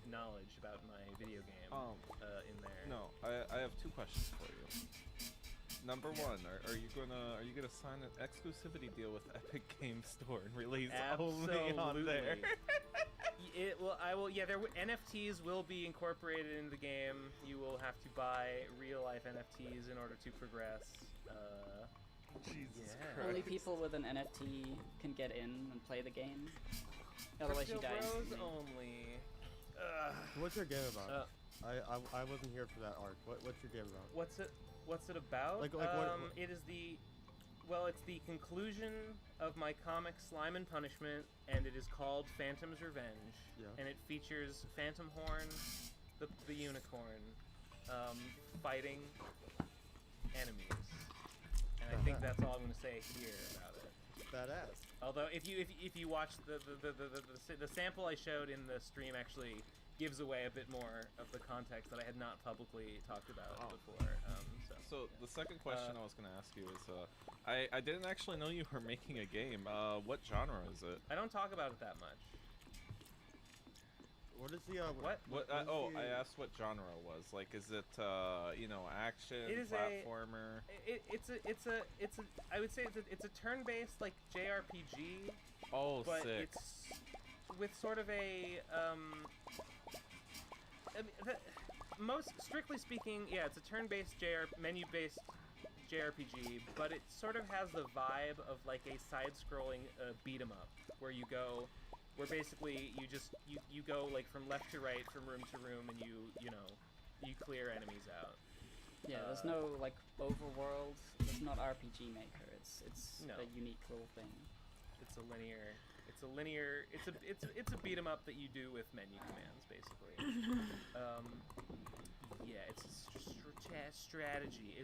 knowledge about my video game in there. No, I have two questions for you. Number one, are you gonna sign an exclusivity deal with Epic Game Store and release only on there? I will. Yeah, NFTs will be incorporated into the game. You will have to buy real life NFTs in order to progress. Jesus Yeah. Christ. Only people with an NFT can get in and play the game. Otherwise, you Crypto die Bros instantly. only. What's your game about? I wasn't here for that arc. What's your game about? What's it about? Like what- it is the well, it's the conclusion of my comic Slime and Punishment, and it is called Phantom's Revenge. Yeah. And it features Phantom Horn, the unicorn, fighting enemies. And I think that's all I'm going to say here about it. Badass. Although if you watch the sample I showed in the stream actually gives away a bit more of the context that I had not publicly talked about before. So the second question I was going to ask you is, I didn't actually know you were making a game. What genre is it? I don't talk about it that much. What is the What? I asked what genre was. Like, is it action, It is platformer? It's a I would say it's a turn-based like JRPG. Oh, but sick. it's with sort of a most strictly speaking, yeah, it's a turn-based menu-based JRPG, but it sort of has the vibe of like a side-scrolling beat 'em up, where you go, where basically you go like from left to right, from room to room, and you clear enemies out. Yeah, there's no like overworld. It's not RPG Maker. It's No. a unique little thing. It's a beat 'em up that you do with menu commands, basically. Yeah, it's a strategy.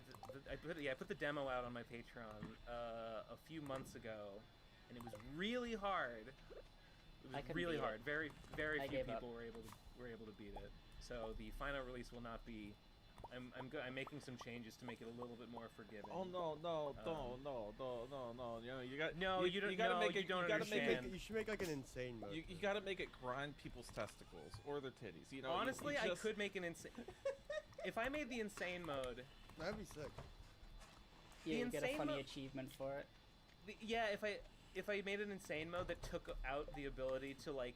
I put the demo out on my Patreon a few months ago, and it was really hard. It I was couldn't really beat hard. it. Very I few gave up. people were able to beat it. So the final release will not be. I'm making some changes to make it a little bit more forgiving. Oh no! You know, you got you don't. gotta No, make you it. don't You gotta make understand. it. You should make like an insane mode. You gotta make it grind people's testicles or their titties. You know. Honestly, you just, I could make an insane. If I made the insane mode, That'd be sick. Yeah, you get a insane funny mo- achievement for it. yeah, if I made an insane mode that took out the ability to like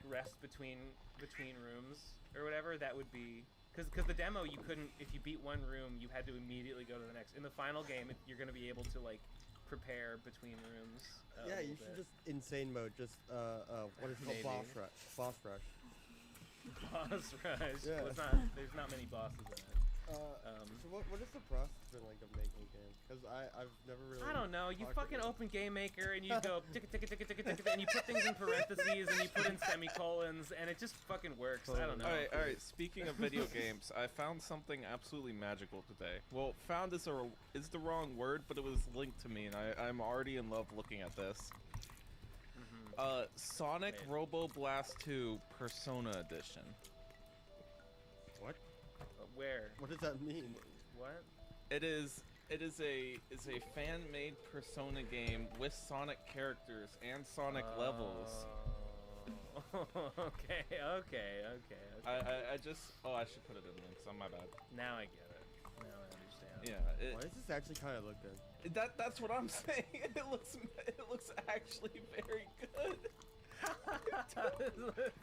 rest between rooms or whatever, that would be because the demo you couldn't, if you beat one room you had to immediately go to the next. In the final game you're gonna be able to like prepare between rooms. A Yeah, little you should bit. just insane mode. Just what is it Maybe. called? Boss rush. Boss rush. Yeah. Well, there's not many bosses in it. So what is the process been like of making games? Because I've never really. I don't know. You talked fucking about- open Game Maker and you go tick tick tick tick tick tick, and you put things in parentheses and you put in semicolons and it just fucking works. I don't know. All right. Speaking of video games, I found something absolutely magical today. Well, found is the wrong word, but it was linked to me, and I'm already in love looking at this. Sonic Wait. Robo Blast 2 Persona Edition. What? Where? What does that mean? What? It is a fan-made Persona game with Sonic characters and Sonic levels. Okay. I just I should put it in links. On my bad. Now I get it. Now I understand. Yeah. Why does this actually kind of look good? That's what I'm saying. It looks actually very good.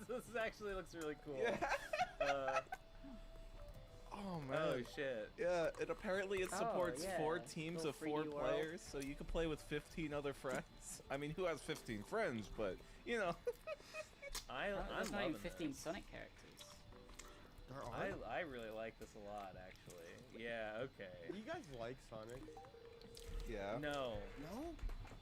This actually looks really cool. Yeah. Oh man. Oh shit. Yeah, and apparently it supports yeah. 4 teams Little of 4 3D world. players, so you can play with 15 other friends. I mean, who has 15 friends? But you know. I'm There's not even loving 15 this. Sonic characters. There are. I really like this a lot, actually. Yeah. Okay. Do you guys like Sonic? Yeah. No. No.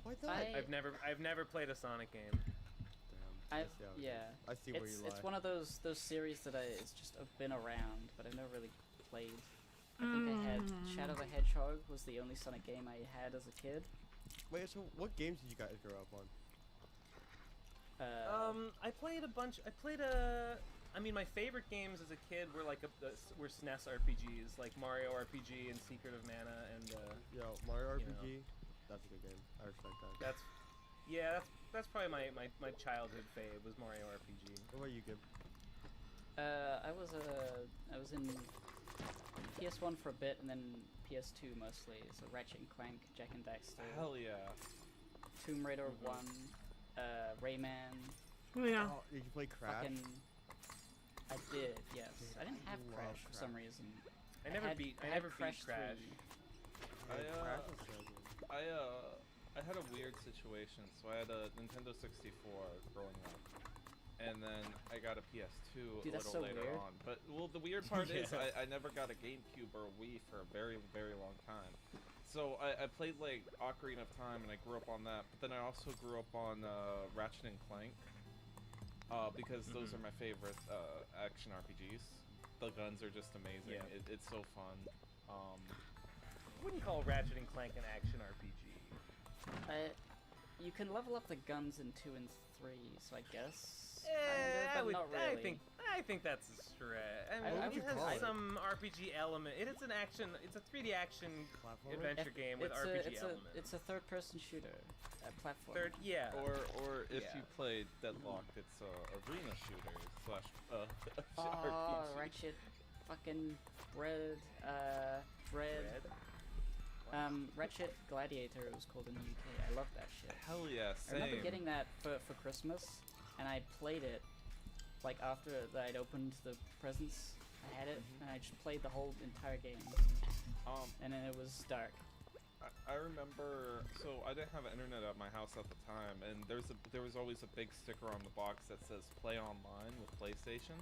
Why not? I've never played a Sonic game. Damn. I see how it Yeah. is. I see where you lie. It's one of those series that it's just been around, but I've never really played. I think I had Shadow the Hedgehog was the only Sonic game I had as a kid. Wait, so what games did you guys grow up on? I played a bunch. I mean, my favorite games as a kid were were SNES RPGs, like Mario RPG and Secret of Mana, and Yo, Mario You RPG. That's a good game. I respect that. that's probably my childhood fave was Mario RPG. What about you, Gib? I was in PS1 for a bit and then PS2 mostly. So Ratchet and Clank, Jack and Daxter, Hell yeah. Tomb Raider 1, Rayman. Oh, yeah. Oh, did you play Crash? Fucking. I did, yes. Dude, I didn't have I Crash love for some Crash. reason. I never had beat Crash Crash. 3. Crash is so good. I had a weird situation. So I had a Nintendo 64 growing up, and then I got a PS2 Dude, a that's little so later weird. on. But the weird part is Yeah. I never got a GameCube or a Wii for a very, very long time. So I played like Ocarina of Time and I grew up on that, but then I also grew up on Ratchet and Clank because those are my favorite action RPGs. The guns are just amazing. Yeah. It's so fun. I wouldn't call Ratchet and Clank an action RPG. You can level up the guns in 2 and 3, so I guess. I but not really. I think that's a stretch. I mean, I it would has call it. some RPG element. It is an action. It's a 3D action Platformer? adventure game with RPG elements. It's a third-person shooter, platform. Yeah. Or if Yeah. you played Deadlocked, it's a arena shooter slash Oh, RPG. Ratchet, fucking Dread. Ratchet Gladiator it was called in the UK. I love that shit. Hell yeah, I same. remember getting that for Christmas, and I played it, like, after I'd opened the presents. I had it, and I just played the whole entire game. And then it was dark. I remember, so I didn't have internet at my house at the time, and there was always a big sticker on the box that says "Play Online" with PlayStation.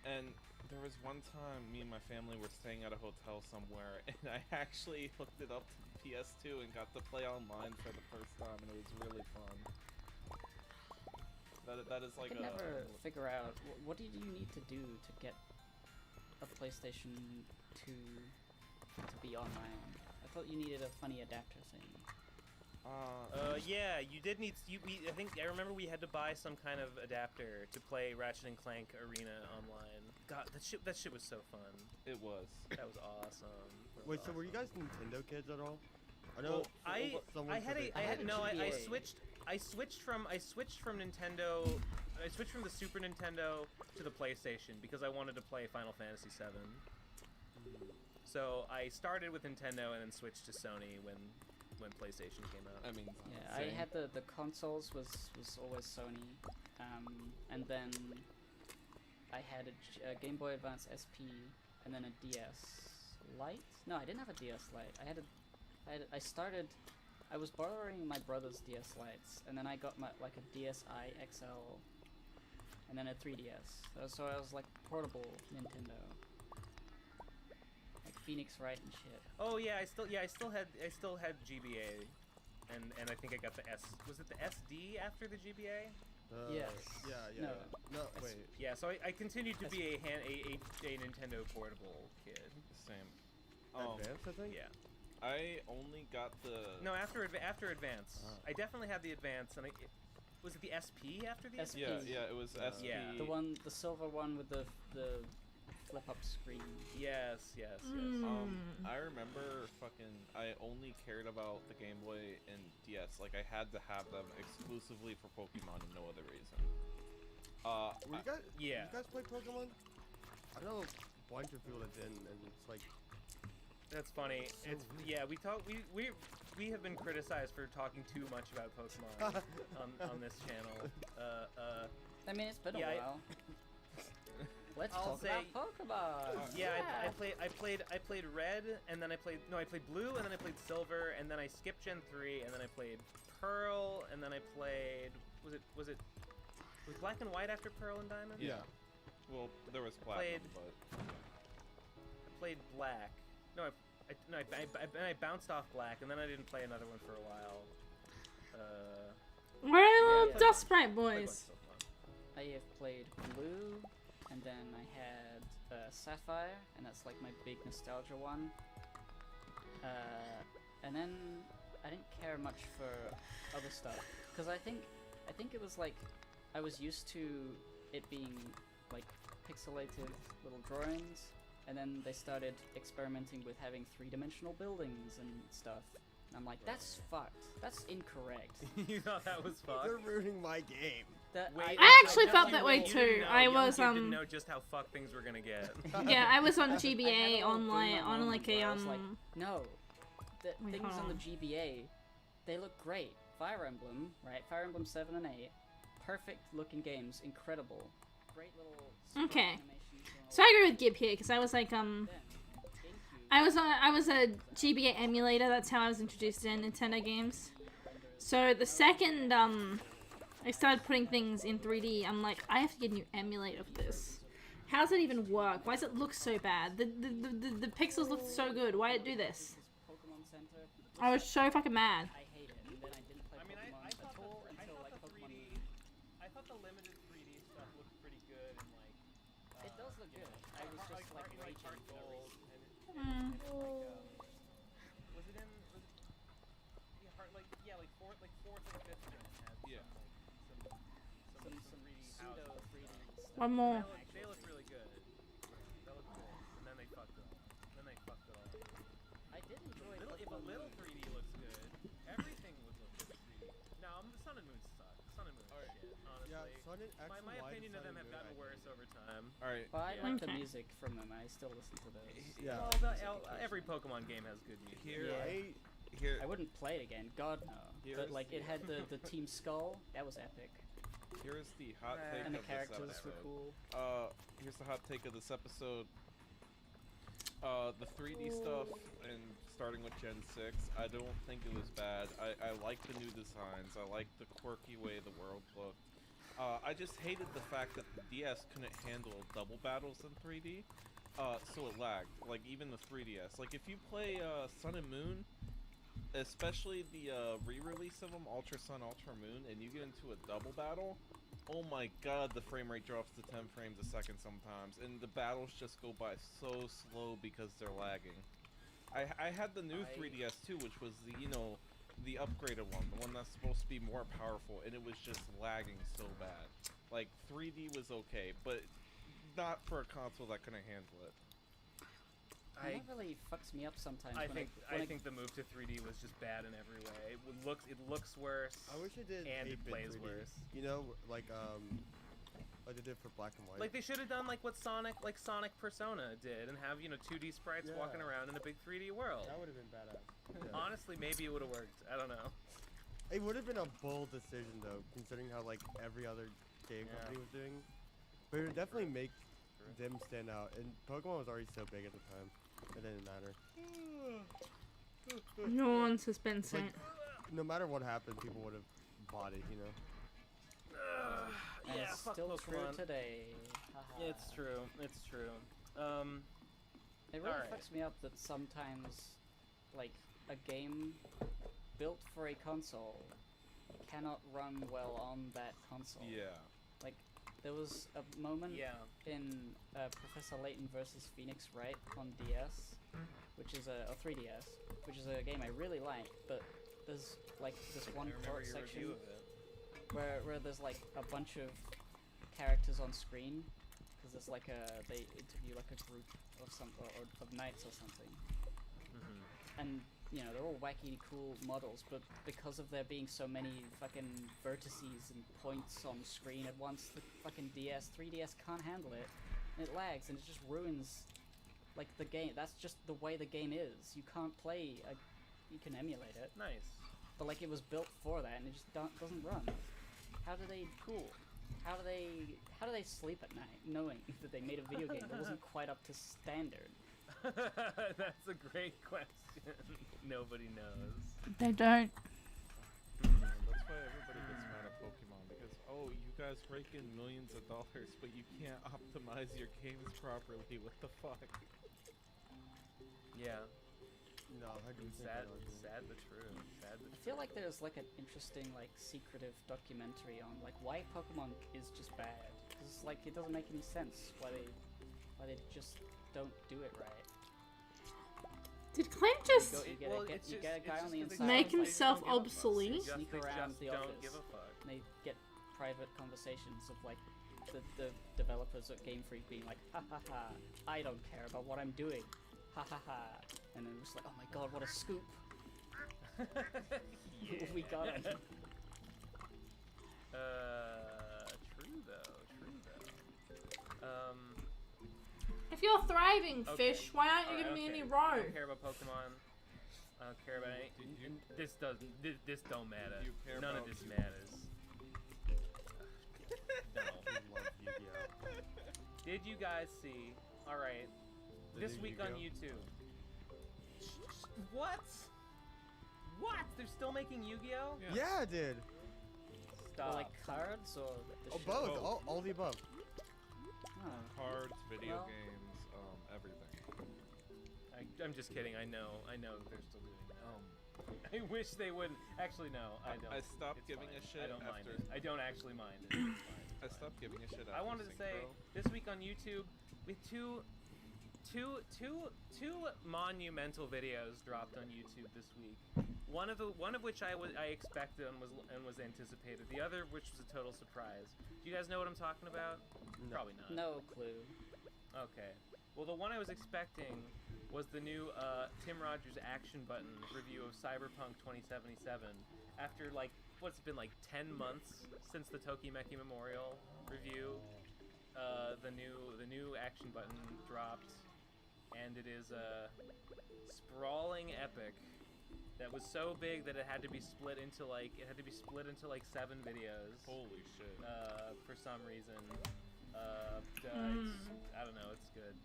And there was one time me and my family were staying at a hotel somewhere, and I actually hooked it up to the PS2 and got to play online for the first time, and it was really fun. That is like I could never figure out what did you need to do to get a PlayStation 2 to be online. I thought you needed a funny adapter thing. Yeah, you did need. I think I remember we had to buy some kind of adapter to play Ratchet and Clank Arena online. God, that shit was so fun. It was. That was awesome. Wait, so were you guys Nintendo kids at all? I know. Well, I switched from Nintendo. I switched from the Super Nintendo to the PlayStation because I wanted to play Final Fantasy VII. So I started with Nintendo and then switched to Sony when PlayStation came out. I mean, Yeah, same. I had the consoles was always Sony, and then I had a Game Boy Advance SP, and then a DS Lite. No, I didn't have a DS Lite. I was borrowing my brother's DS Lites, and then I got like a DSi XL, and then a 3DS. So I was like portable Nintendo, like Phoenix Wright and shit. Oh yeah, I still had GBA, and I think I got the S. Was it the SD after the GBA? Yes. Yeah. No, wait. Yeah, so I continued to be a Nintendo portable kid. Same. Advance, I think. Yeah. I only got the. No, after Advance, Oh. I definitely had the Advance, and was it the SP after the SP. SP? Yeah, it was SP. Yeah. The silver one with the flip up screen. Yes. I remember I only cared about the Game Boy and DS. Like, I had to have them exclusively for Pokemon and no other reason. Were you guys? Yeah. You guys play Pokemon? I know a bunch of people that didn't, and it's like. That's funny. It's we have been criticized for talking too much about Pokemon on this channel. I mean, it's been a Yeah, while. Let's I'll talk say- about Pokemon. Yeah, I played Red, and then I played Blue, and then I played Silver, and then I skipped Gen 3, and then I played Pearl, and then I played was Black and White after Pearl and Diamond? Yeah. Well, there was Platinum, but. I played Black. No, I bounced off Black, and then I didn't play another one for a while. Where are the little yeah. Dust Sprite Black boys? one's so fun. I have played Blue, and then I had Sapphire, and that's like my big nostalgia one. And then I didn't care much for other stuff, because I think it was like I was used to it being like pixelated little drawings, and then they started experimenting with having three-dimensional buildings and stuff. And I'm like, that's fucked. That's incorrect. You thought that was fun? They're ruining my game. That Wait, I actually know felt you that will- way you too. didn't know- I young was, kid didn't know just how fucked things were gonna get. Yeah, I was on I had GBA a whole online boomer on moment like where a I was like, no, the Wait, things hold on the on. GBA, they look great. Fire Emblem, right? Fire Emblem 7 and 8, perfect looking games, incredible, great little. Okay. animations and all So I agree with Gib here because I was like Then, GameCube, I was a GBA emulator. That's how I was introduced to Nintendo games. So the second I started putting things in 3D, I'm like, I have to get a new emulator for this. How does it even work? Why does it look so bad? The pixels look so good. Why did it do this? Pokemon Center, epic. I was so fucking mad. I hate it, and then I didn't play I mean, Pokemon I thought at all the, I until thought like the Pokemon. 3D, I thought the limited 3D stuff looked pretty good, and like. It does look you good. know, I was just like in, raging Heart for no Gold, reason. Mm. was it in? Was it? Yeah, Heart like fourth and fifth gen had Yeah. some 3D Pseudo houses. 3D stuff. One more. They look really good. They look good, and then they fucked it all. I did enjoy If a Pokemon little Moon. 3D looks good, everything would look good 3D. No, the Sun and Moon suck. Sun and Moon are shit, honestly. Yeah, Sun and X my and Y and opinion of Sun them and have Moon, gotten I worse over time. All right. But I yeah. like the Okay. music from them. I still listen to those. Yeah. Well, every Pokemon game has good music. Here, Yeah. here, I wouldn't play it again. God no. But Here's like it had the Team Skull. That was epic. here's the hot take And the of this characters episode. were cool. Here's the hot take of this episode. The 3D stuff and starting with Gen 6, I don't think it was bad. I like the new designs. I like the quirky way the world looked. I just hated the fact that the DS couldn't handle double battles in 3D, so it lagged. Like even the 3DS. Like if you play Sun and Moon, especially the re-release of them, Ultra Sun, Ultra Moon, and you get into a double battle, oh my god, the frame rate drops to 10 frames a second sometimes, and the battles just go by so slow because they're lagging. I had the new 3DS too, which was the, the upgraded one, the one that's supposed to be more powerful, and it was just lagging so bad. Like, 3D was okay, but not for a console that couldn't handle it. And that really fucks me up sometimes. I when think the move to 3D was just bad in every way. It looks worse. I wish it did And it 8-bit plays 3D. worse. You know, like they did for Black and White. Like they should have done like what Sonic Persona did and have 2D sprites Yeah. walking around in a big 3D world. That would have been badass. Yeah. Honestly, maybe it would have worked. I don't know. It would have been a bold decision though, considering how like every other game Yeah. company was doing. But it would definitely make them stand out. And Pokemon was already so big at the time, it didn't matter. Yawn's has been It's like, sent. no matter what happened, people would have bought it. And yeah, it's fuck still true Pokemon. today. Haha. It's true. It's true. It really Alright. fucks me up that sometimes, like, a game built for a console cannot run well on that console. Yeah. Like, there was a moment Yeah. in Professor Layton versus Phoenix Wright on DS, which is or 3DS, which is a game I really like, but there's like this one I remember plot your section review of it. where there's like a bunch of characters on screen, because there's like they interview like a group of of knights or something, and they're all wacky cool models, but because of there being so many fucking vertices and points on screen at once, the fucking 3DS can't handle it, and it lags, and it just ruins like the game. That's just the way the game is. You can't play you can emulate it, Nice. but like it was built for that, and it just doesn't run. How do they How do they sleep at night knowing that they made a video game that wasn't quite up to standard? That's a great question. Nobody knows. They don't. That's why everybody gets mad at Pokemon, because, oh, you guys rake in millions of dollars, but you can't optimize your games properly. What the fuck? Yeah. No, I do think Sad, that argument. sad but true. Sad but I true. feel like there's like an interesting like secretive documentary on like why Pokemon is just bad. 'Cause it's like it doesn't make any sense why they just don't do it right. Did Clint just You get, Well, a, it's you just- get a it's guy just on the 'cause they inside. make who's like, himself don't give a fuck. obsolete? They Sneak just around the don't office. give a fuck. and they get private conversations of like the developers at Game Freak being like, ha ha ha, I don't care about what I'm doing, ha ha ha, and then just like, oh my god, what a scoop. We got him. True though. If you're thriving, Okay. fish, why aren't you Alright, giving me okay. any I roe? don't care about Pokemon. I don't care about any. This doesn't. This don't matter. Do you care None of about this Yu- matters. No. I love Yu-Gi-Oh. Did you guys see? All right. The This new week on Yu-Gi-Oh? YouTube. What? What? They're still making Yu-Gi-Oh? Yeah, it did. Stop. Or like cards or the Oh, show? both. Both. All the above. Oh. Cards, video Well- games, everything. I'm just kidding. I know. They're still doing that. I wish they wouldn't. Actually, no, I don't. I stopped It's giving fine. a shit I don't mind after- it. I don't actually mind it. It's fine. I stopped giving a shit after I wanted to say Synchro. this week on YouTube, we two monumental videos dropped on YouTube this week. One of which I expected and was anticipated. The other which was a total surprise. Do you guys know what I'm talking about? No. Probably not. No clue. Okay. Well, the one I was expecting was the new Tim Rogers Action Button review of Cyberpunk 2077. After like what's it been like 10 months since the Tokimeki Memorial review, the new Action Button dropped, and it is a sprawling epic that was so big that it had to be split into like 7 videos. Holy shit. For some reason. I don't know. It's good.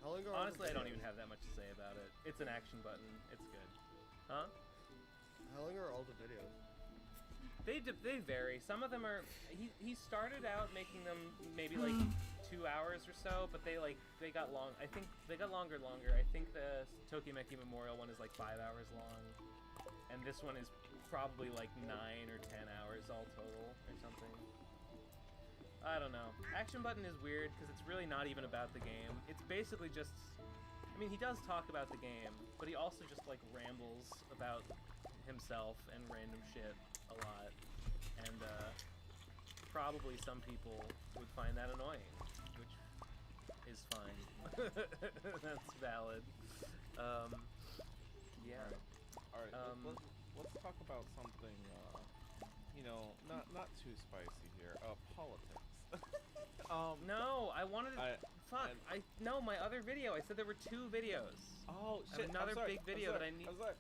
How long are all the Honestly, I don't videos? even have that much to say about it. It's an action button. It's good. Huh? How long are all the videos? They vary. Some of them are. He started out making them maybe like 2 hours or so, but they got long. I think they got longer. I think the Tokimeki Memorial one is like 5 hours long, and this one is probably like 9 or 10 hours all total or something. I don't know. Action Button is weird because it's really not even about the game. It's basically just. I mean, he does talk about the game, but he also just like rambles about himself and random shit a lot, and probably some people would find that annoying, which is fine. That's valid. Yeah. All right. Let's talk about something. Not too spicy here. Politics. No, I wanted to. Fuck. and- No, my other video. I said there were 2 videos Oh I have shit! another I'm sorry, big video I'm that I sorry, need- I'm sorry.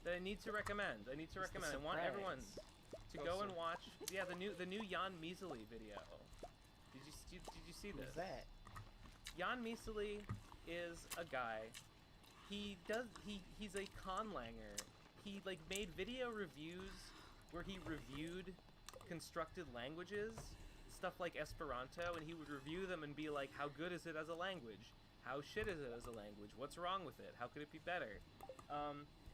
that I need to recommend. I want everyone to Go, go sir. and watch. Yeah, the new Jan Measly video. Did you see this? Who's that? Jan Measly is a guy. He's a conlanger. He like made video reviews where he reviewed constructed languages, stuff like Esperanto, and he would review them and be like, how good is it as a language? How shit is it as a language? What's wrong with it? How could it be better?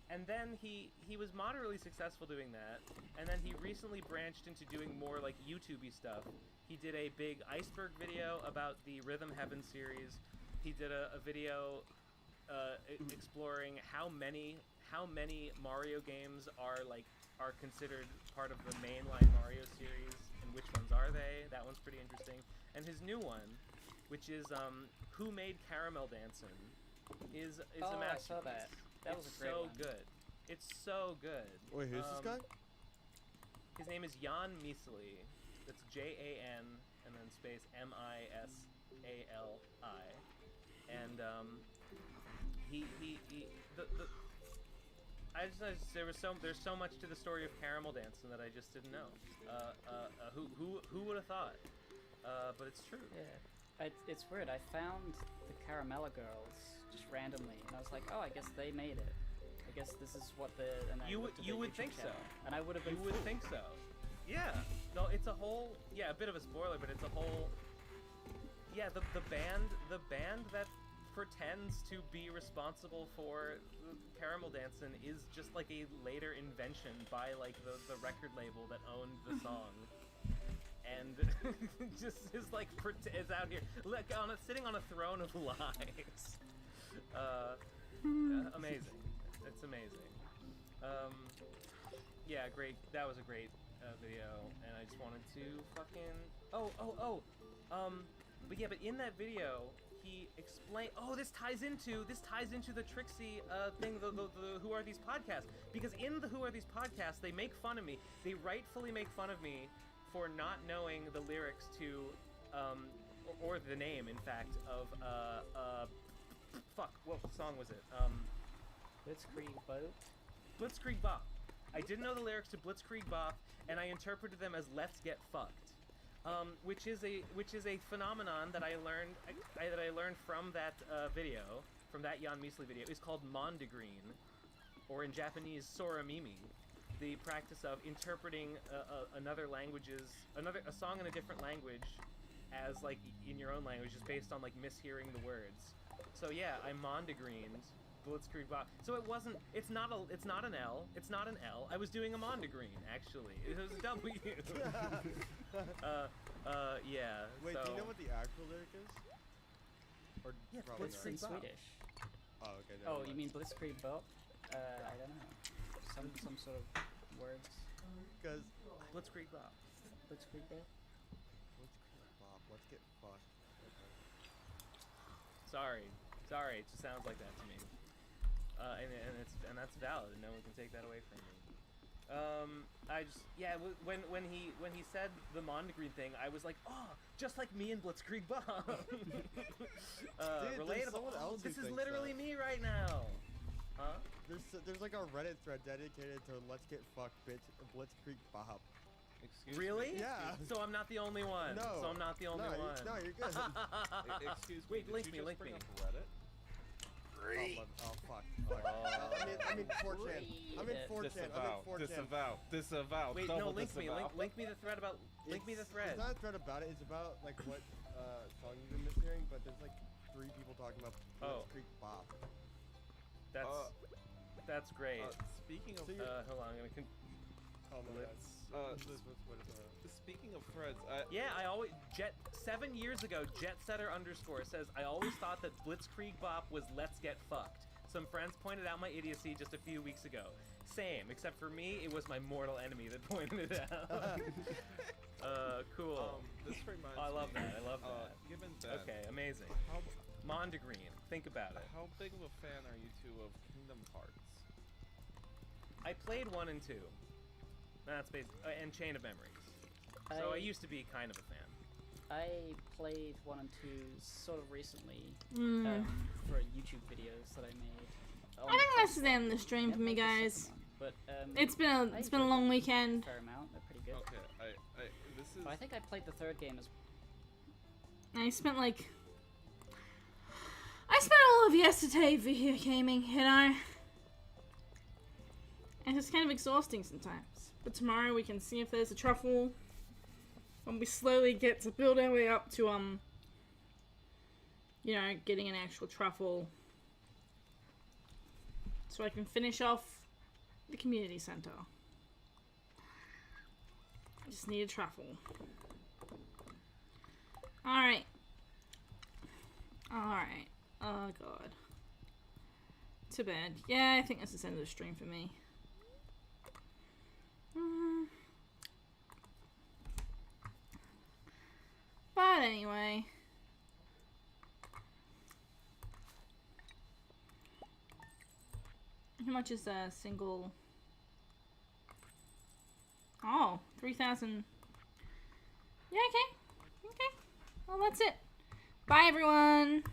And then he was moderately successful doing that, and then he recently branched into doing more like YouTube-y stuff. He did a big iceberg video about the Rhythm Heaven series. He did a video exploring how many Mario games are considered part of the mainline Mario series, and which ones are they? That one's pretty interesting. And his new one, which is Who Made Caramel Dancin', is a Oh, masterpiece. I saw that. That was a great so one. good. It's so good. Wait, who's this guy? His name is Jan Measly. That's Jan and then space Misali. And there's so much to the story of Caramel Dancing that I just didn't know. Who would have thought? But it's true. Yeah. It's weird. I found the Caramella Girls just randomly, and I was like, oh, I guess they made it. I guess this is what the. And I You looked at would their YouTube think so. channel, and I would have been. You would fooled. think so. Yeah. No, it's a whole. Yeah, a bit of a spoiler, but it's a whole. Yeah, the band that pretends to be responsible for Caramel Dancin' is just like a later invention by like the record label that owned the song. And just is like is out here sitting on a throne of lies. Amazing. It's amazing. Yeah, great. That was a great video, and I just wanted to fucking. But in that video, he explained. Oh, this ties into the Trixie thing. The Who Are These Podcasts? Because in the Who Are These Podcasts, they make fun of me. They rightfully make fun of me for not knowing the lyrics to, or the name, in fact, of fuck. What song was it? Blitzkrieg Boat. Blitzkrieg Bop. I didn't know the lyrics to Blitzkrieg Bop, and I interpreted them as "Let's Get Fucked," which is a phenomenon that I learned from that video, from that Jan Measly video. Is called Mondegreen, or in Japanese Soramimi, the practice of interpreting a song in a different language as like in your own language, just based on like mishearing the words. So yeah, I Mondegreened Blitzkrieg Bop. So it wasn't. It's not an L. It's not an L. I was doing a Mondegreen actually. It was a W. Yeah. Wait, so, do you know what the actual lyric is? Or Yeah, probably Blitzkrieg not. Bop. Swedish. Oh, okay. Oh, never you mind. mean Blitzkrieg Bop? I don't know. Some sort of words. Because Blitzkrieg Bop. Blitzkrieg Bop? Blitzkrieg Bop. Let's get fucked. Sorry. It just sounds like that to me. And that's valid, and no one can take that away from me. When he said the Mondegreen thing, I was like, oh, just like me and Blitzkrieg Bob. Dude, there's Relatable. someone else who This is thinks literally that. me right now. Huh? There's like a Reddit thread dedicated to Let's Get Fucked, bitch, Blitzkrieg Bop. Excuse Really? me. Yeah. So I'm not the only one. No. So I'm not the only no, one. No, you're good. Excuse me. Wait, did link you me, just link bring me. up Reddit? Oh, fuck. I mean 4chan. I'm in 4chan. Disavow. Wait, double no, link me. disavow. Link me the thread about. Link me the thread. It's not a thread about it. It's about like what song you've been mishearing, but there's like 3 people talking about Oh. Blitzkrieg Bop. That's great. Speaking of So you're- Hold on, I'm gonna. Oh my god. speaking of threads, Yeah, I always 7 years ago, Jetsetter _ says I always thought that Blitzkrieg Bop was Let's Get Fucked. Some friends pointed out my idiocy just a few weeks ago. Same, except for me, it was my mortal enemy that pointed it out. Cool. this reminds I love me, that. I love that. Given that, Okay, amazing. how Mondegreen, think about it. how big of a fan are you two of Kingdom Hearts? I played 1 and 2. That's and Chain of Memories. So I used to be kind of a fan. I played 1 and 2 sort of recently Mm. for YouTube videos that I made. I think that's the end of the stream for me, guys. But It's been a long weekend. fair amount. They're pretty good. Okay, this is But I think I played the 3rd game as I spent all of yesterday video gaming, you know? And it's kind of exhausting sometimes. But tomorrow we can see if there's a truffle. When we slowly get to build our way up to, you know, getting an actual truffle. So I can finish off the community center. I just need a truffle. Alright. Alright. Oh god. Too bad. Yeah, I think that's the end of the stream for me. But anyway. How much is a single? Oh, 3,000. Yeah, okay. Okay. Well, that's it. Bye, everyone.